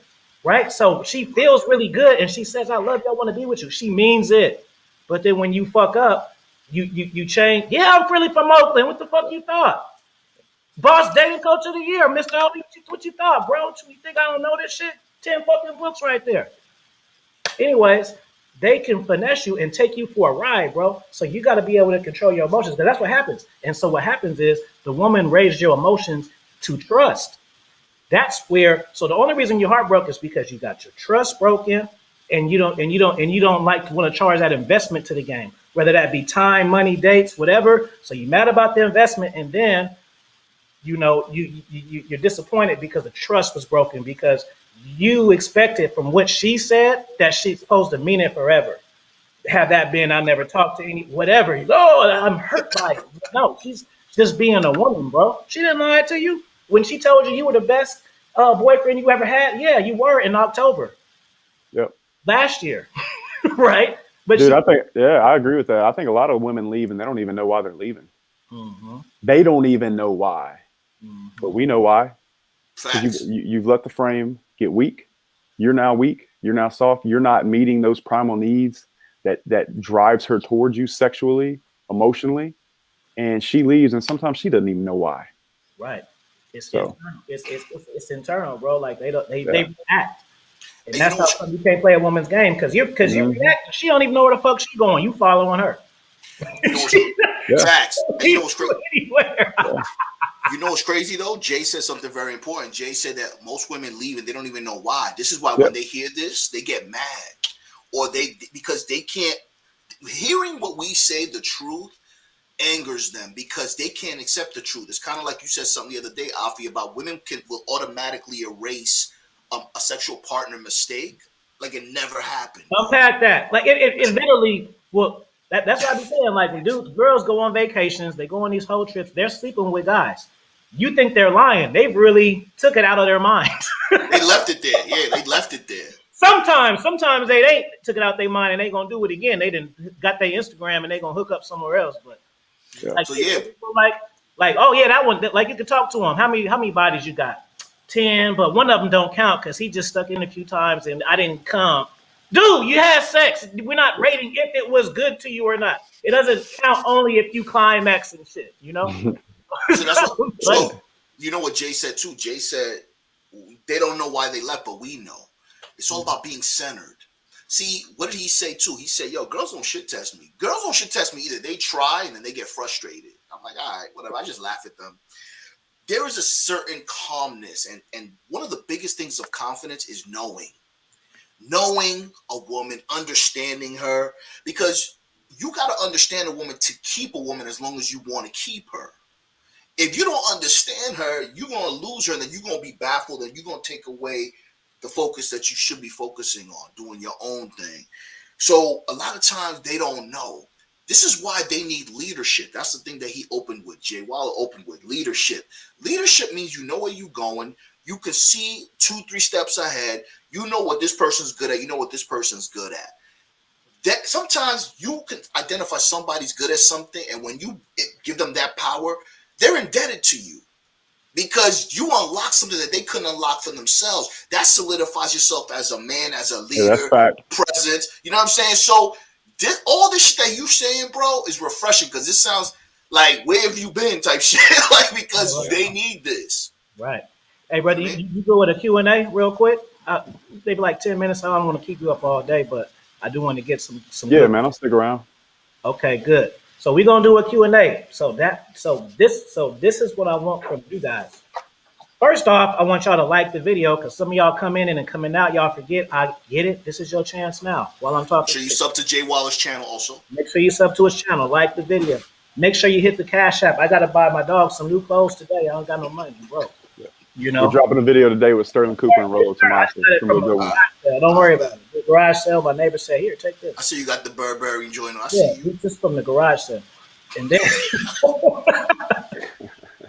right? So she feels really good and she says, I love you, I want to be with you. She means it. But then when you fuck up, you change. Yeah, I'm really from Oakland. What the fuck you thought? Boss dating coach of the year, Mr. Obi, what you thought, bro? You think I don't know this shit? 10 fucking books right there. Anyways, they can finesse you and take you for a ride, bro. So you got to be able to control your emotions. Because that's what happens. And so what happens is the woman raises your emotions to trust. That's where. So the only reason you're heartbroken is because you got your trust broken, and you don't like to want to charge that investment to the game, whether that be time, money, dates, whatever. So you're mad about the investment, and then you're disappointed because the trust was broken because you expected from what she said that she's supposed to mean it forever. Have that been, I never talked to any, whatever. Oh, I'm hurt by it. No, she's just being a woman, bro. She didn't lie to you. When she told you were the best boyfriend you ever had, yeah, you were in October. Yep. Last year, right? But dude, I agree with that. I think a lot of women leave and they don't even know why they're leaving. Mm-hmm. They don't even know why. Mm-hmm. But we know why. Facts. You've let the frame get weak. You're now weak. You're now soft. You're not meeting those primal needs that drives her towards you sexually, emotionally, and she leaves. And sometimes she doesn't even know why. Right. It's internal, bro. Like they react, and And that's how come you can't play a woman's game because you react. She don't even know where the fuck she going. You following her. Facts. And you know what's crazy? Anywhere. You know what's crazy though? Jay said something very important. Jay said that most women leave and they don't even know why. This is why when they hear this, they get mad, or because they can't. Hearing what we say, the truth, angers them because they can't accept the truth. It's kind of like you said something the other day, Afi, about women will automatically erase a sexual partner mistake like it never happened. Unpack that. Like it literally. Well, that's what I be saying. Like when girls go on vacations, they go on these whole trips. They're sleeping with guys. You think they're lying? They've really took it out of their minds. They left it there. Yeah, they left it there. Sometimes they ain't took it out their mind and they gonna do it again. They didn't got their Instagram and they gonna hook up somewhere else. But like oh yeah, that one. Like you could talk to him. How many bodies you got? 10, but one of them don't count because he just stuck in a few times and I didn't come. Dude, you had sex. We're not rating if it was good to you or not. It doesn't count only if you climax and shit. You know. So you know what Jay said too. Jay said they don't know why they left, but we know. It's all about being centered. See, what did he say too? He said, yo, girls don't shit test me. Girls don't shit test me either. They try and then they get frustrated. I'm like, all right, whatever. I just laugh at them. There is a certain calmness. And one of the biggest things of confidence is knowing a woman, understanding her, because you got to understand a woman to keep a woman as long as you want to keep her. If you don't understand her, you're going to lose her and then you're going to be baffled and you're going to take away the focus that you should be focusing on, doing your own thing. So a lot of times they don't know. This is why they need leadership. That's the thing that he opened with. Jay Waller opened with leadership. Leadership means you know where you're going. You can see 2-3 steps ahead. You know what this person's good at. You know what this person's good at. That sometimes you can identify somebody's good at something, and when you give them that power, they're indebted to you because you unlock something that they couldn't unlock for themselves. That solidifies yourself as a man, as a leader, presence. You know what I'm saying? So all this shit that you saying, bro, is refreshing because this sounds like where have you been type shit, like because they need this. Right. Hey, brother, you go with a Q&A real quick? Maybe like 10 minutes. I don't want to keep you up all day, but I do want to get some. Yeah, man, I'll stick around. Okay, good. So we're gonna do a Q&A. So this is what I want from you guys. First off, I want y'all to like the video because some of y'all come in and coming out, y'all forget. I get it. This is your chance now. While I'm talking, make sure you sub to Jay Waller's channel also. Make sure you sub to his channel. Like the video. Make sure you hit the Cash App. I gotta buy my dog some new clothes today. I don't got no money, bro. You know, we're dropping a video today with Sterling Cooper and Rollo Tomas. Don't worry about it. The garage sale. My neighbor said, "Here, take this." I see you got the Burberry joint. I see you. Just from the garage sale, and then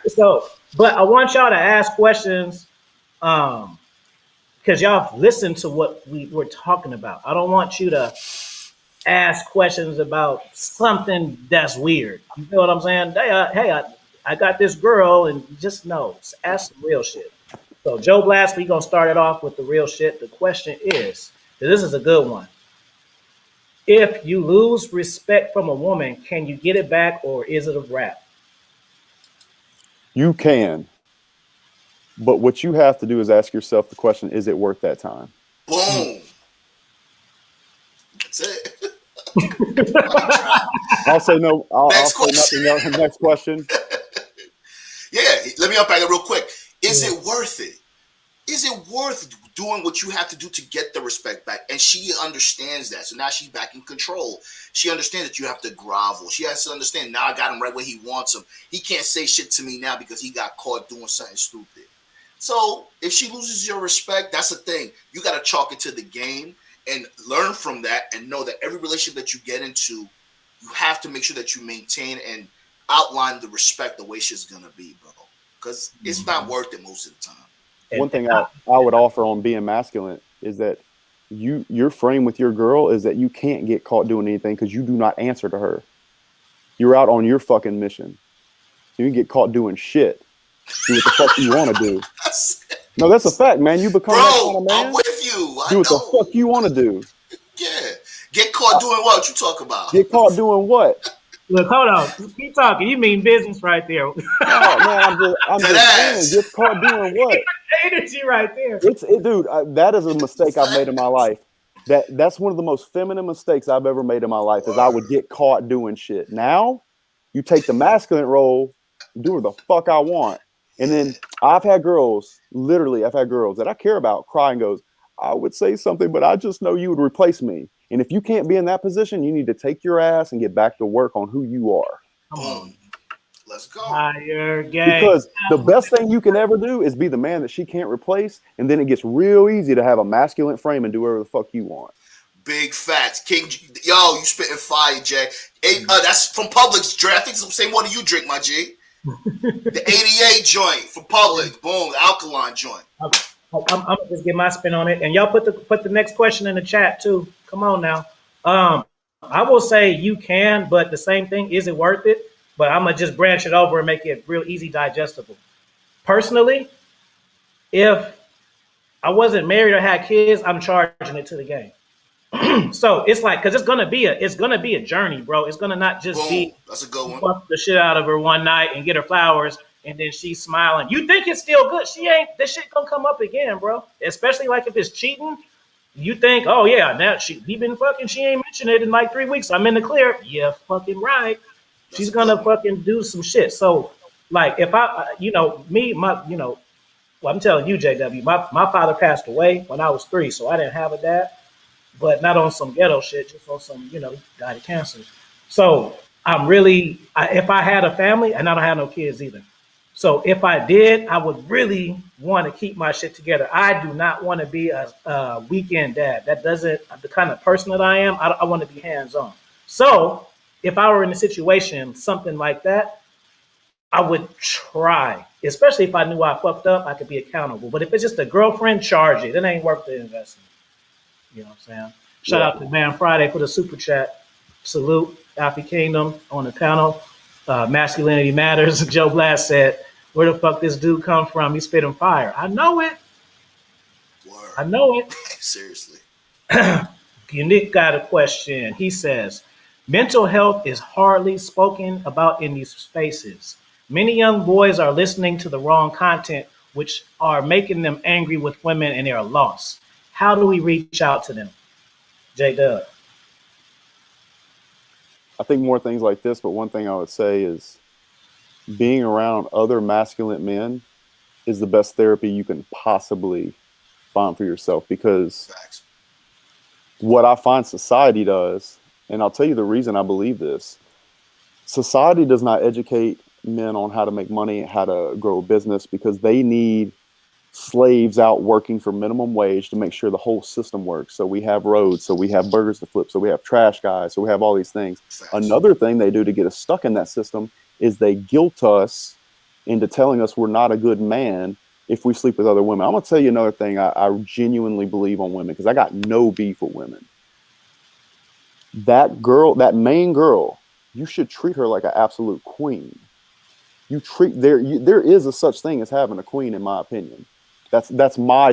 so. But I want y'all to ask questions, because y'all listen to what we were talking about. I don't want you to ask questions about something that's weird. You know what I'm saying? Hey, I got this girl, and just ask some real shit. So Joe Blast, we gonna start it off with the real shit. The question is, this is a good one. If you lose respect from a woman, can you get it back, or is it a wrap? You can, but what you have to do is ask yourself the question: is it worth that time? Boom. That's it. I'll say no. I'll say nothing else. Next question. Yeah, let me unpack it real quick. Is it worth it? Is it worth doing what you have to do to get the respect back? And she understands that. So now she's back in control. She understands that you have to grovel. She has to understand now I got him right where he wants him. He can't say shit to me now because he got caught doing something stupid. So if she loses your respect, that's the thing. You got to chalk it to the game and learn from that and know that every relationship that you get into, you have to make sure that you maintain and outline the respect the way she's going to be, bro. Because it's not worth it most of the time. One thing I would offer on being masculine is that your frame with your girl is that you can't get caught doing anything because you do not answer to her. You're out on your fucking mission. So you can get caught doing shit. Do what the fuck you want to do. No, that's a fact, man. You become that kind of man. I'm with you. Do what the fuck you want to do. Yeah. Get caught doing what you talk about. Get caught doing what? Look, hold on. Keep talking. You mean business right there. Oh, man, I'm just saying, get caught doing what? Energy right there. Dude, that is a mistake I've made in my life. That's one of the most feminine mistakes I've ever made in my life is I would get caught doing shit. Now, you take the masculine role, do what the fuck I want. And then I've had girls that I care about cry and goes, I would say something, but I just know you would replace me. And if you can't be in that position, you need to take your ass and get back to work on who you are. Come on. Let's go. Higher game. Because the best thing you can ever do is be the man that she can't replace. And then it gets real easy to have a masculine frame and do whatever the fuck you want. Big facts. King, yo, you spitting fire, Jay. That's from Publix, Dre. I think it's the same one you drink, my G. The 88 joint from Publix. Boom, the alkaline joint. I'm gonna just get my spin on it, and y'all put the next question in the chat too. Come on now. I will say you can, but the same thing, is it worth it? But I'm gonna just branch it over and make it real easy digestible. Personally, if I wasn't married or had kids, I'm charging it to the game. So it's like, because it's gonna be a journey, bro. It's gonna not just be that's a good one. Fuck the shit out of her one night and get her flowers, and then she's smiling. You think it's still good? She ain't. This shit gonna come up again, bro. Especially like if it's cheating. You think, oh yeah, now he been fucking. She ain't mentioned it in like 3 weeks. I'm in the clear. Yeah, fucking right. She's gonna fucking do some shit. So like if I, well, I'm telling you, JW, my father passed away when I was 3, so I didn't have a dad. But not on some ghetto shit, just on some, died of cancer. So I'm really, if I had a family, and I don't have no kids either. So if I did, I would really want to keep my shit together. I do not want to be a weekend dad. That doesn't, the kind of person that I am, I want to be hands on. So if I were in a situation, something like that, I would try, especially if I knew I fucked up, I could be accountable. But if it's just a girlfriend, charge it. It ain't worth the investment. You know what I'm saying? Shout out to Man Friday for the super chat. Salute Alpha Kingdom on the panel. Masculinity Matters. Joe Blast said, where the fuck this dude come from? He spitting fire. I know it. Word. I know it. Seriously. Unique got a question. He says, mental health is hardly spoken about in these spaces. Many young boys are listening to the wrong content, which are making them angry with women and they are lost. How do we reach out to them? J-Dub. I think more things like this, but one thing I would say is being around other masculine men is the best therapy you can possibly find for yourself, because Facts. what I find society does, and I'll tell you the reason I believe this, society does not educate men on how to make money, how to grow a business, because they need slaves out working for minimum wage to make sure the whole system works. So we have roads, so we have burgers to flip, so we have trash guys, so we have all these things. Facts. Another thing they do to get us stuck in that system is they guilt us into telling us we're not a good man if we sleep with other women. I'm going to tell you another thing I genuinely believe on women, because I got no beef with women. That girl, that main girl, you should treat her like an absolute queen. You treat there is a such thing as having a queen, in my opinion. That's my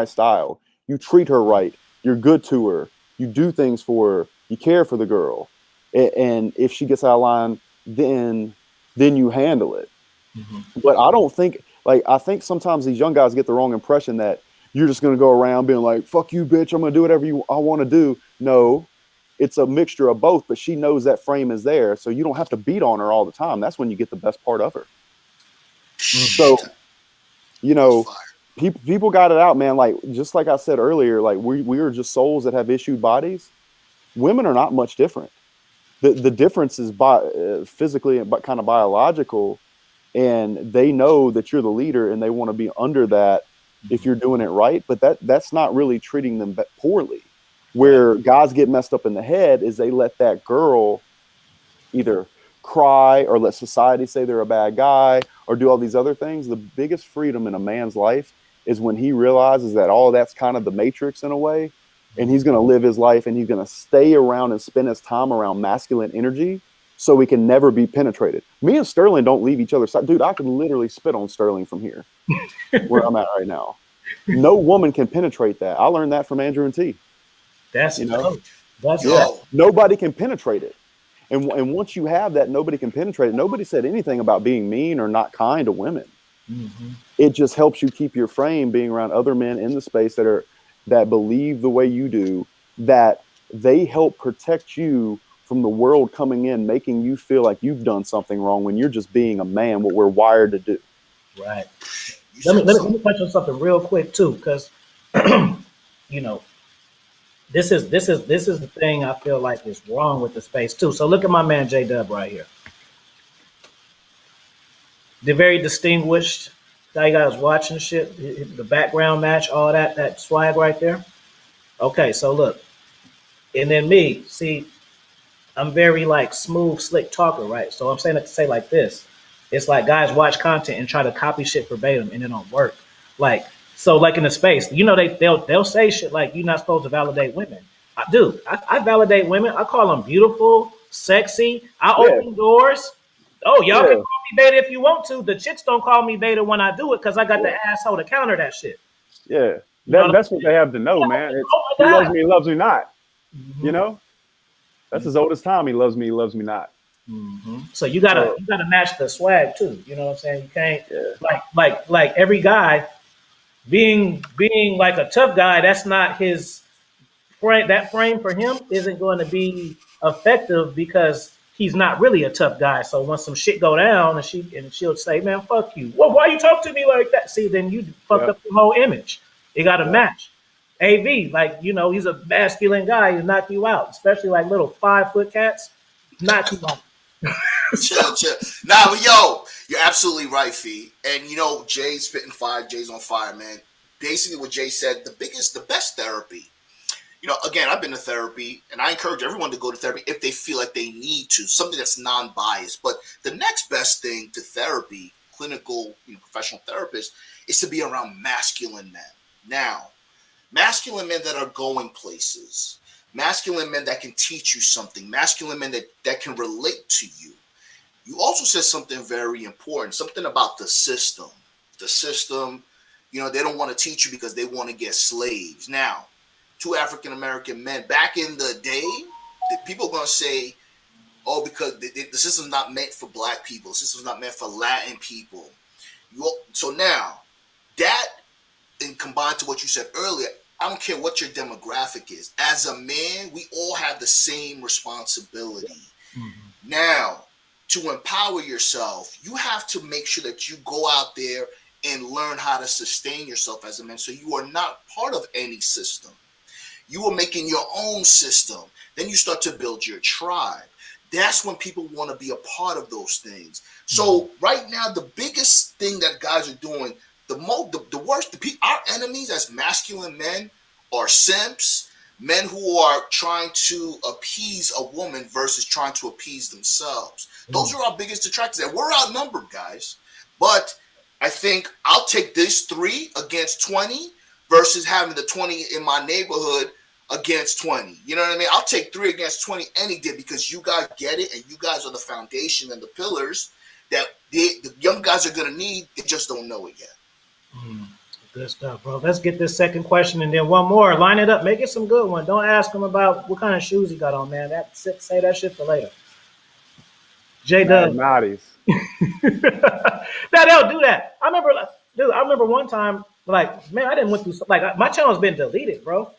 style. You treat her right. You're good to her. You do things for her. You care for the girl. And if she gets out of line, then you handle it. Mm-hmm. But I don't think, I think sometimes these young guys get the wrong impression that you're just going to go around being like, fuck you, bitch, I'm going to do whatever I want to do. No, it's a mixture of both, but she knows that frame is there, so you don't have to beat on her all the time. That's when you get the best part of her. So, people got it out, man. Like, just like I said earlier, like we are just souls that have issued bodies. Women are not much different. The difference is physically, but kind of biological, and they know that you're the leader and they want to be under that if you're doing it right. But that's not really treating them poorly. Where guys get messed up in the head is they let that girl either cry or let society say they're a bad guy or do all these other things. The biggest freedom in a man's life is when he realizes that all that's kind of the matrix in a way, and he's going to live his life and he's going to stay around and spend his time around masculine energy so he can never be penetrated. Me and Sterling don't leave each other's side. Dude, I can literally spit on Sterling from here where I'm at right now. No woman can penetrate that. I learned that from Andrew and T. That's Nobody can penetrate it. And once you have that, nobody can penetrate it. Nobody said anything about being mean or not kind to women. Mm-hmm. It just helps you keep your frame being around other men in the space that believe the way you do, that they help protect you from the world coming in, making you feel like you've done something wrong when you're just being a man, what we're wired to do. Right. Let me touch on something real quick too, because this is the thing I feel like is wrong with the space too. So look at my man J-Dub right here. The very distinguished guy you guys watching shit, the background match, all that swag right there. Okay, so look. And then me, see, I'm very smooth, slick talker, right? So I'm saying it to say like this. It's like guys watch content and try to copy shit verbatim and it don't work. So in the space, they'll say shit like you're not supposed to validate women. I validate women. I call them beautiful, sexy. I open doors. Oh, y'all can call me beta if you want to. The chicks don't call me beta when I do it because I got the asshole to counter that shit. Yeah, that's what they have to know, man. It's, he loves me, he loves me not. Mm-hmm. That's as old as time. He loves me not. Mm-hmm. So you gotta match the swag too. You know what I'm saying? You can't like every guy being like a tough guy. That's not his frame. That frame for him isn't going to be effective because he's not really a tough guy. So once some shit go down and she'll say, "Man, fuck you." Well, why you talk to me like that? See, then you fucked up the whole image. It got to match. AV, he's a masculine guy. He'll knock you out, especially little 5-foot cats. Knock you out. Chill. Nah, but yo, you're absolutely right, Fee. And you know, Jay's spitting fire. Jay's on fire, man. Basically, what Jay said, the best therapy. You know, again, I've been to therapy, and I encourage everyone to go to therapy if they feel like they need to, something that's non-biased. But the next best thing to therapy, clinical, professional therapist, is to be around masculine men. Now, masculine men that are going places, masculine men that can teach you something, masculine men that can relate to you. You also said something very important, something about the system. The system, they don't want to teach you because they want to get slaves. Now, two African American men back in the day, the people are going to say, oh, because the system's not meant for black people, the system's not meant for Latin people. So now, that and combined to what you said earlier, I don't care what your demographic is. As a man, we all have the same responsibility. Mm-hmm. Now, to empower yourself, you have to make sure that you go out there and learn how to sustain yourself as a man, so you are not part of any system. You are making your own system. Then you start to build your tribe. That's when people want to be a part of those things. So right now, the biggest thing that guys are doing, the worst, our enemies as masculine men are simps, men who are trying to appease a woman versus trying to appease themselves. Those are our biggest detractors. And we're outnumbered, guys. But I think I'll take this 3 against 20 versus having the 20 in my neighborhood against 20. You know what I mean? I'll take 3 against 20 any day, because you guys get it, and you guys are the foundation and the pillars that the young guys are going to need. They just don't know it yet. Good stuff, bro. Let's get this second question and then one more. Line it up. Make it some good one. Don't ask him about what kind of shoes he got on, man. Say that shit for later. J Dub. Naughties. No, they'll do that. I remember one time, like, man, I didn't went through, like, my channel's been deleted, bro.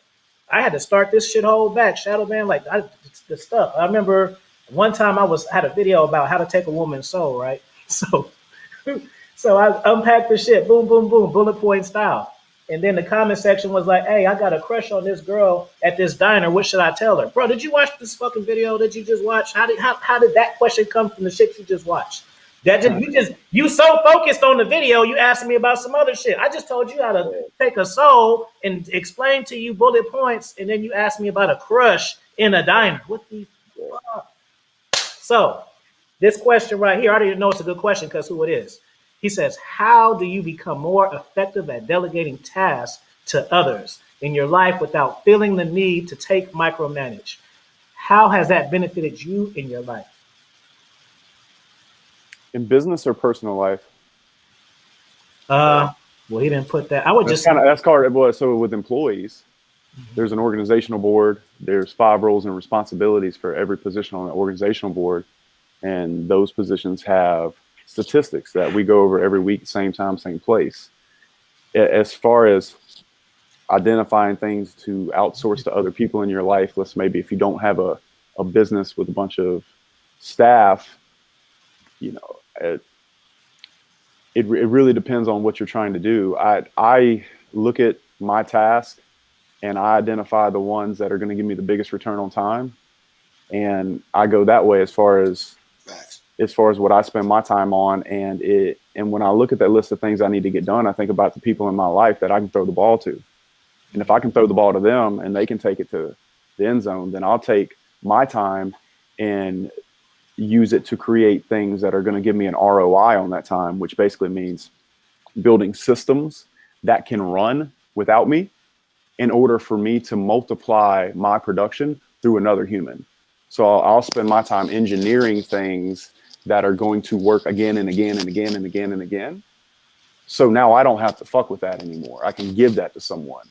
I had to start this shithole back, Shadow Man, the stuff. I remember one time I had a video about how to take a woman's soul, right? So I unpacked the shit, boom, boom, boom, bullet point style. And then the comment section was like, hey, I got a crush on this girl at this diner. What should I tell her? Bro, did you watch this fucking video that you just watched? How did that question come from the shit you just watched? You so focused on the video, you asked me about some other shit. I just told you how to take a soul and explain to you bullet points, and then you asked me about a crush in a diner. What the fuck? So this question right here, I already know it's a good question because who it is. He says, how do you become more effective at delegating tasks to others in your life without feeling the need to take micromanage? How has that benefited you in your life? In business or personal life? Well, he didn't put that. I would that's called, so with employees, there's an organizational board. There's 5 roles and responsibilities for every position on the organizational board. And those positions have statistics that we go over every week, same time, same place. As far as identifying things to outsource to other people in your life, maybe if you don't have a business with a bunch of staff, it really depends on what you're trying to do. I look at my task and I identify the ones that are going to give me the biggest return on time, and I go that way as far as what I spend my time on. And when I look at that list of things I need to get done, I think about the people in my life that I can throw the ball to. And if I can throw the ball to them and they can take it to the end zone, then I'll take my time and use it to create things that are going to give me an ROI on that time, which basically means building systems that can run without me in order for me to multiply my production through another human. So I'll spend my time engineering things that are going to work again and again and again and again and again. So now I don't have to fuck with that anymore. I can give that to someone.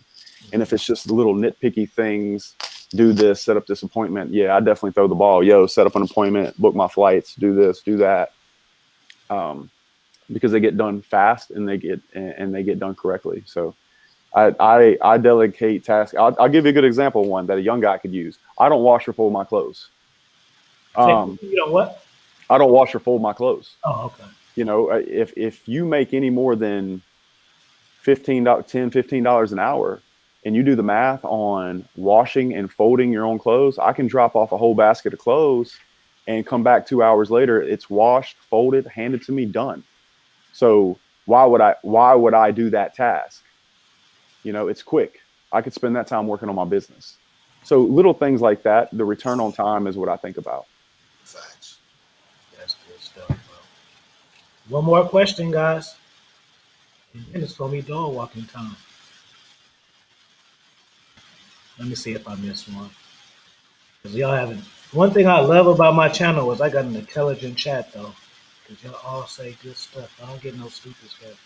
And if it's just little nitpicky things, do this, set up this appointment. Yeah, I definitely throw the ball. Yo, set up an appointment, book my flights, do this, do that. Because they get done fast and they get done correctly. So I delegate tasks. I'll give you a good example of one that a young guy could use. I don't wash or fold my clothes. You know what? I don't wash or fold my clothes. Oh, okay. If you make any more than $15 an hour, and you do the math on washing and folding your own clothes, I can drop off a whole basket of clothes and come back 2 hours later, it's washed, folded, handed to me, done. So why would I do that task? You know, it's quick. I could spend that time working on my business. So little things like that, the return on time is what I think about. Facts. That's good stuff, bro. One more question, guys. And then it's gonna be dog walking time. Let me see if I missed one. Because y'all haven't. One thing I love about my channel is I got an intelligent chat though. Because y'all all say good stuff. I don't get no stupid stuff.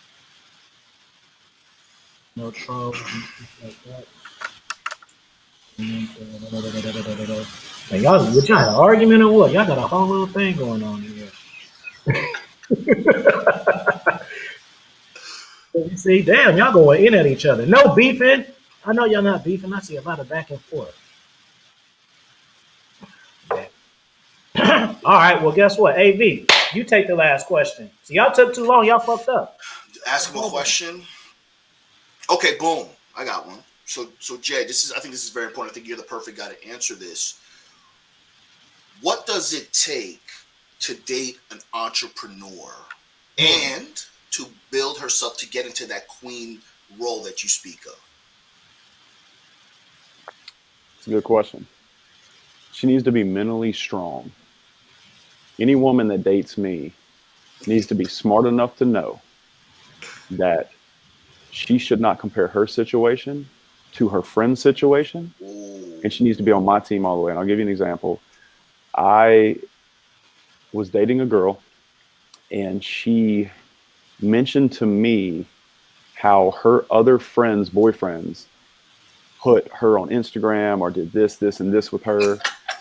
No trolls and stuff like that. Man, y'all, what y'all had an argument or what? Y'all got a whole little thing going on here. You see, damn, y'all going in at each other. No beefing. I know y'all not beefing. I see a lot of back and forth. All right, well, guess what? AV, you take the last question. So y'all took too long. Y'all fucked up. Ask him a question. Okay, boom. I got one. So Jay, I think this is very important. I think you're the perfect guy to answer this. What does it take to date an entrepreneur and to build herself to get into that queen role that you speak of? It's a good question. She needs to be mentally strong. Any woman that dates me needs to be smart enough to know that she should not compare her situation to her friend's situation. Ooh. And she needs to be on my team all the way. And I'll give you an example. I was dating a girl, and she mentioned to me how her other friends' boyfriends put her on Instagram or did this, and this with her,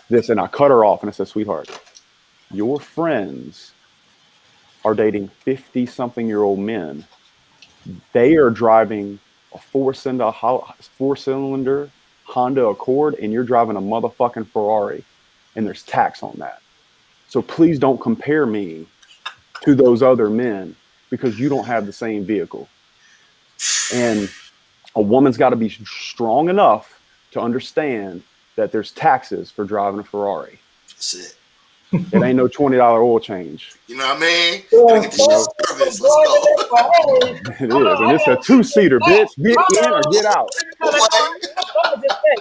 this, and I cut her off and I said, sweetheart, your friends are dating 50-something-year-old men. They are driving a four-cylinder Honda Accord, and you're driving a motherfucking Ferrari, and there's tax on that. So please don't compare me to those other men because you don't have the same vehicle. And a woman's got to be strong enough to understand that there's taxes for driving a Ferrari. That's it. It ain't no $20 oil change. You know what I mean? Gotta get this service. Let's go. It is, and it's a two-seater, bitch. Get in or get out.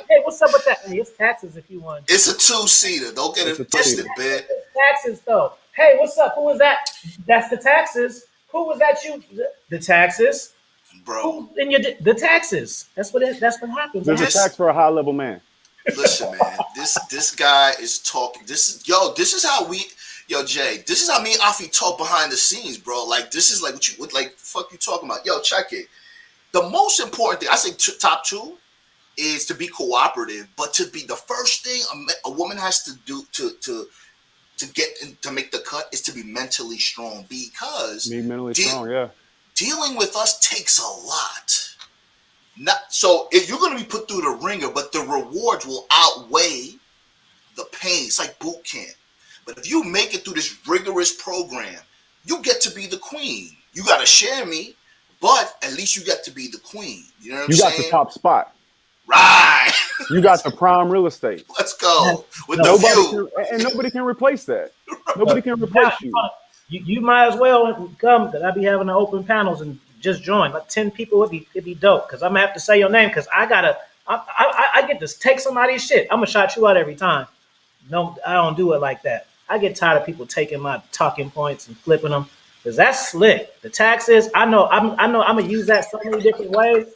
Hey, what's up with that? Hey, it's taxes if you want. It's a two-seater. Don't get it twisted, bitch. Taxes though. Hey, what's up? Who was that? That's the taxes. Who was that? You? The taxes, bro. And the taxes. That's what happens. There's a tax for a high-level man. Listen, man. This guy is talking. This is how we. Yo, Jay, this is how me and Afi talk behind the scenes, bro. Like, this is like what fuck you talking about. Yo, check it. The most important thing, I say top two, is to be cooperative, but to be the first thing a woman has to do to get in, to make the cut is to be mentally strong, because dealing with us takes a lot. So if you're going to be put through the ringer, but the rewards will outweigh the pain. It's like boot camp. But if you make it through this rigorous program, you get to be the queen. You got to share me, but at least you get to be the queen. You know what I'm saying? You got the top spot. Right. You got the prime real estate. Let's go. With the view. And nobody can replace that. Nobody can replace you. You might as well come, because I be having the open panels and just join. Like 10 people, it'd be dope. Because I'm going to have to say your name, because I get to take somebody's shit. I'm going to shout you out every time. No, I don't do it like that. I get tired of people taking my talking points and flipping them, because that's slick. The taxes, I know I'm gonna use that so many different ways.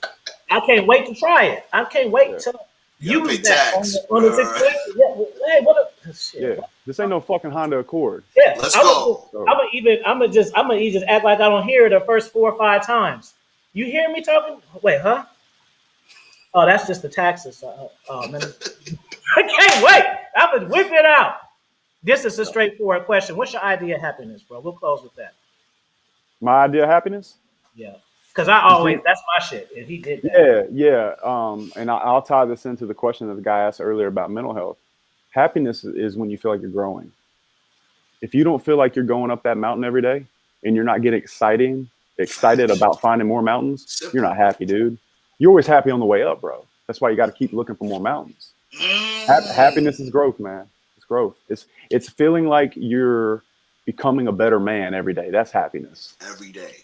I can't wait to try it. I can't wait to use that on the situation. Yeah, hey, what a shit. Yeah, this ain't no fucking Honda Accord. Yeah, let's go. I'm gonna just act like I don't hear it the first 4 or 5 times. You hear me talking? Wait, huh? Oh, that's just the taxes. Oh man, I can't wait. I'm gonna whip it out. This is a straightforward question. What's your idea of happiness, bro? We'll close with that. My idea of happiness? Yeah. Because that's my shit. If he did that. Yeah. And I'll tie this into the question that the guy asked earlier about mental health. Happiness is when you feel like you're growing. If you don't feel like you're going up that mountain every day and you're not getting excited about finding more mountains, you're not happy, dude. You're always happy on the way up, bro. That's why you got to keep looking for more mountains. Happiness is growth, man. It's growth. It's feeling like you're becoming a better man every day. That's happiness. Every day.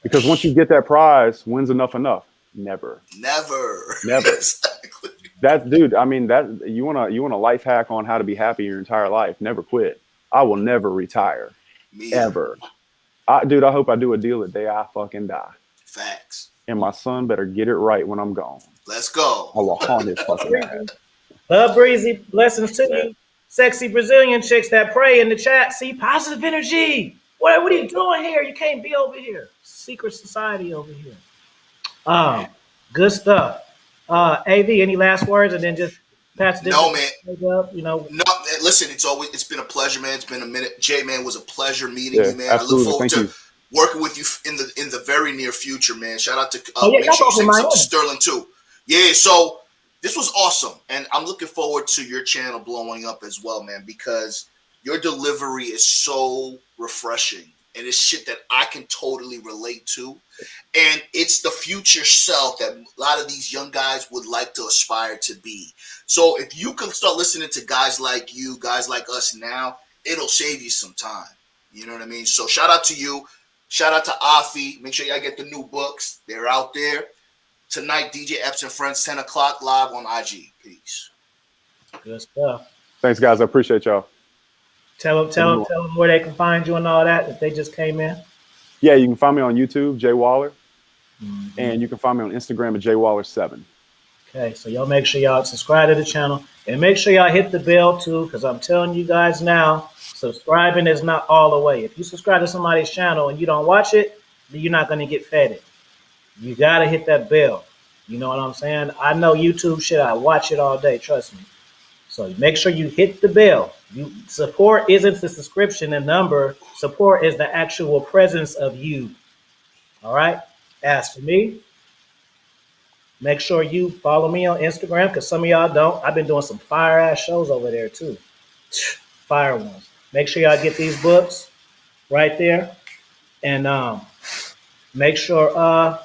Because once you get that prize, when's enough enough? Never. Never. Never. Exactly. That dude, I mean, that you want a life hack on how to be happy your entire life. Never quit. I will never retire. Me Ever. Dude, I hope I do a deal the day I fucking die. Facts. And my son better get it right when I'm gone. Let's go. I will haunt his fucking ass. Love Breezy, blessings to you. Sexy Brazilian chicks that pray in the chat. See, positive energy. What are you doing here? You can't be over here. Secret society over here. Good stuff. AV, any last words, and then just pass it. No, man. Up, you know. No, man, listen, it's been a pleasure, man. It's been a minute. Jay, man, it was a pleasure meeting you, man. Absolutely. I look forward Thank to you. working with you in the very near future, man. Shout out to yeah, make sure you say my something to Sterling too. Yeah, so this was awesome, and I'm looking forward to your channel blowing up as well, man, because your delivery is so refreshing, and it's shit that I can totally relate to, and it's the future self that a lot of these young guys would like to aspire to be. So if you can start listening to guys like you, guys like us now, it'll save you some time. You know what I mean? So shout out to you. Shout out to Afi. Make sure y'all get the new books. They're out there. Tonight, DJ Epps and Friends, 10 o'clock live on IG. Peace. Good stuff. Thanks, guys. I appreciate y'all. Tell them where they can find you and all that if they just came in. Yeah, you can find me on YouTube, Jay Waller. And you can find me on Instagram at jwaller7. Okay, so y'all make sure y'all subscribe to the channel. And make sure y'all hit the bell, too, because I'm telling you guys now, subscribing is not all the way. If you subscribe to somebody's channel and you don't watch it, then you're not going to get fed it. You got to hit that bell. You know what I'm saying? I know YouTube shit. I watch it all day. Trust me. So make sure you hit the bell. Support isn't the subscription and number. Support is the actual presence of you. All right? As for me, make sure you follow me on Instagram because some of y'all don't. I've been doing some fire-ass shows over there, too. Fire ones. Make sure y'all get these books right there. And make sure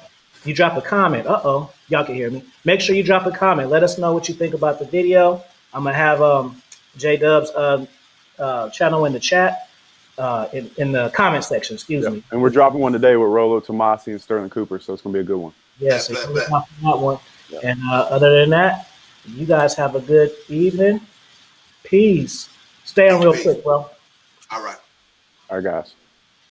you drop a comment. Y'all can hear me. Make sure you drop a comment. Let us know what you think about the video. I'm going to have J-Dub's channel in the chat, in the comment section, excuse me. And we're dropping one today with Rolo Tomasi and Sterling Cooper, so it's going to be a good one. Yes, yeah, so that one. Yeah. And other than that, you guys have a good evening. Peace. Stay on real quick, bro. All right. All right, guys.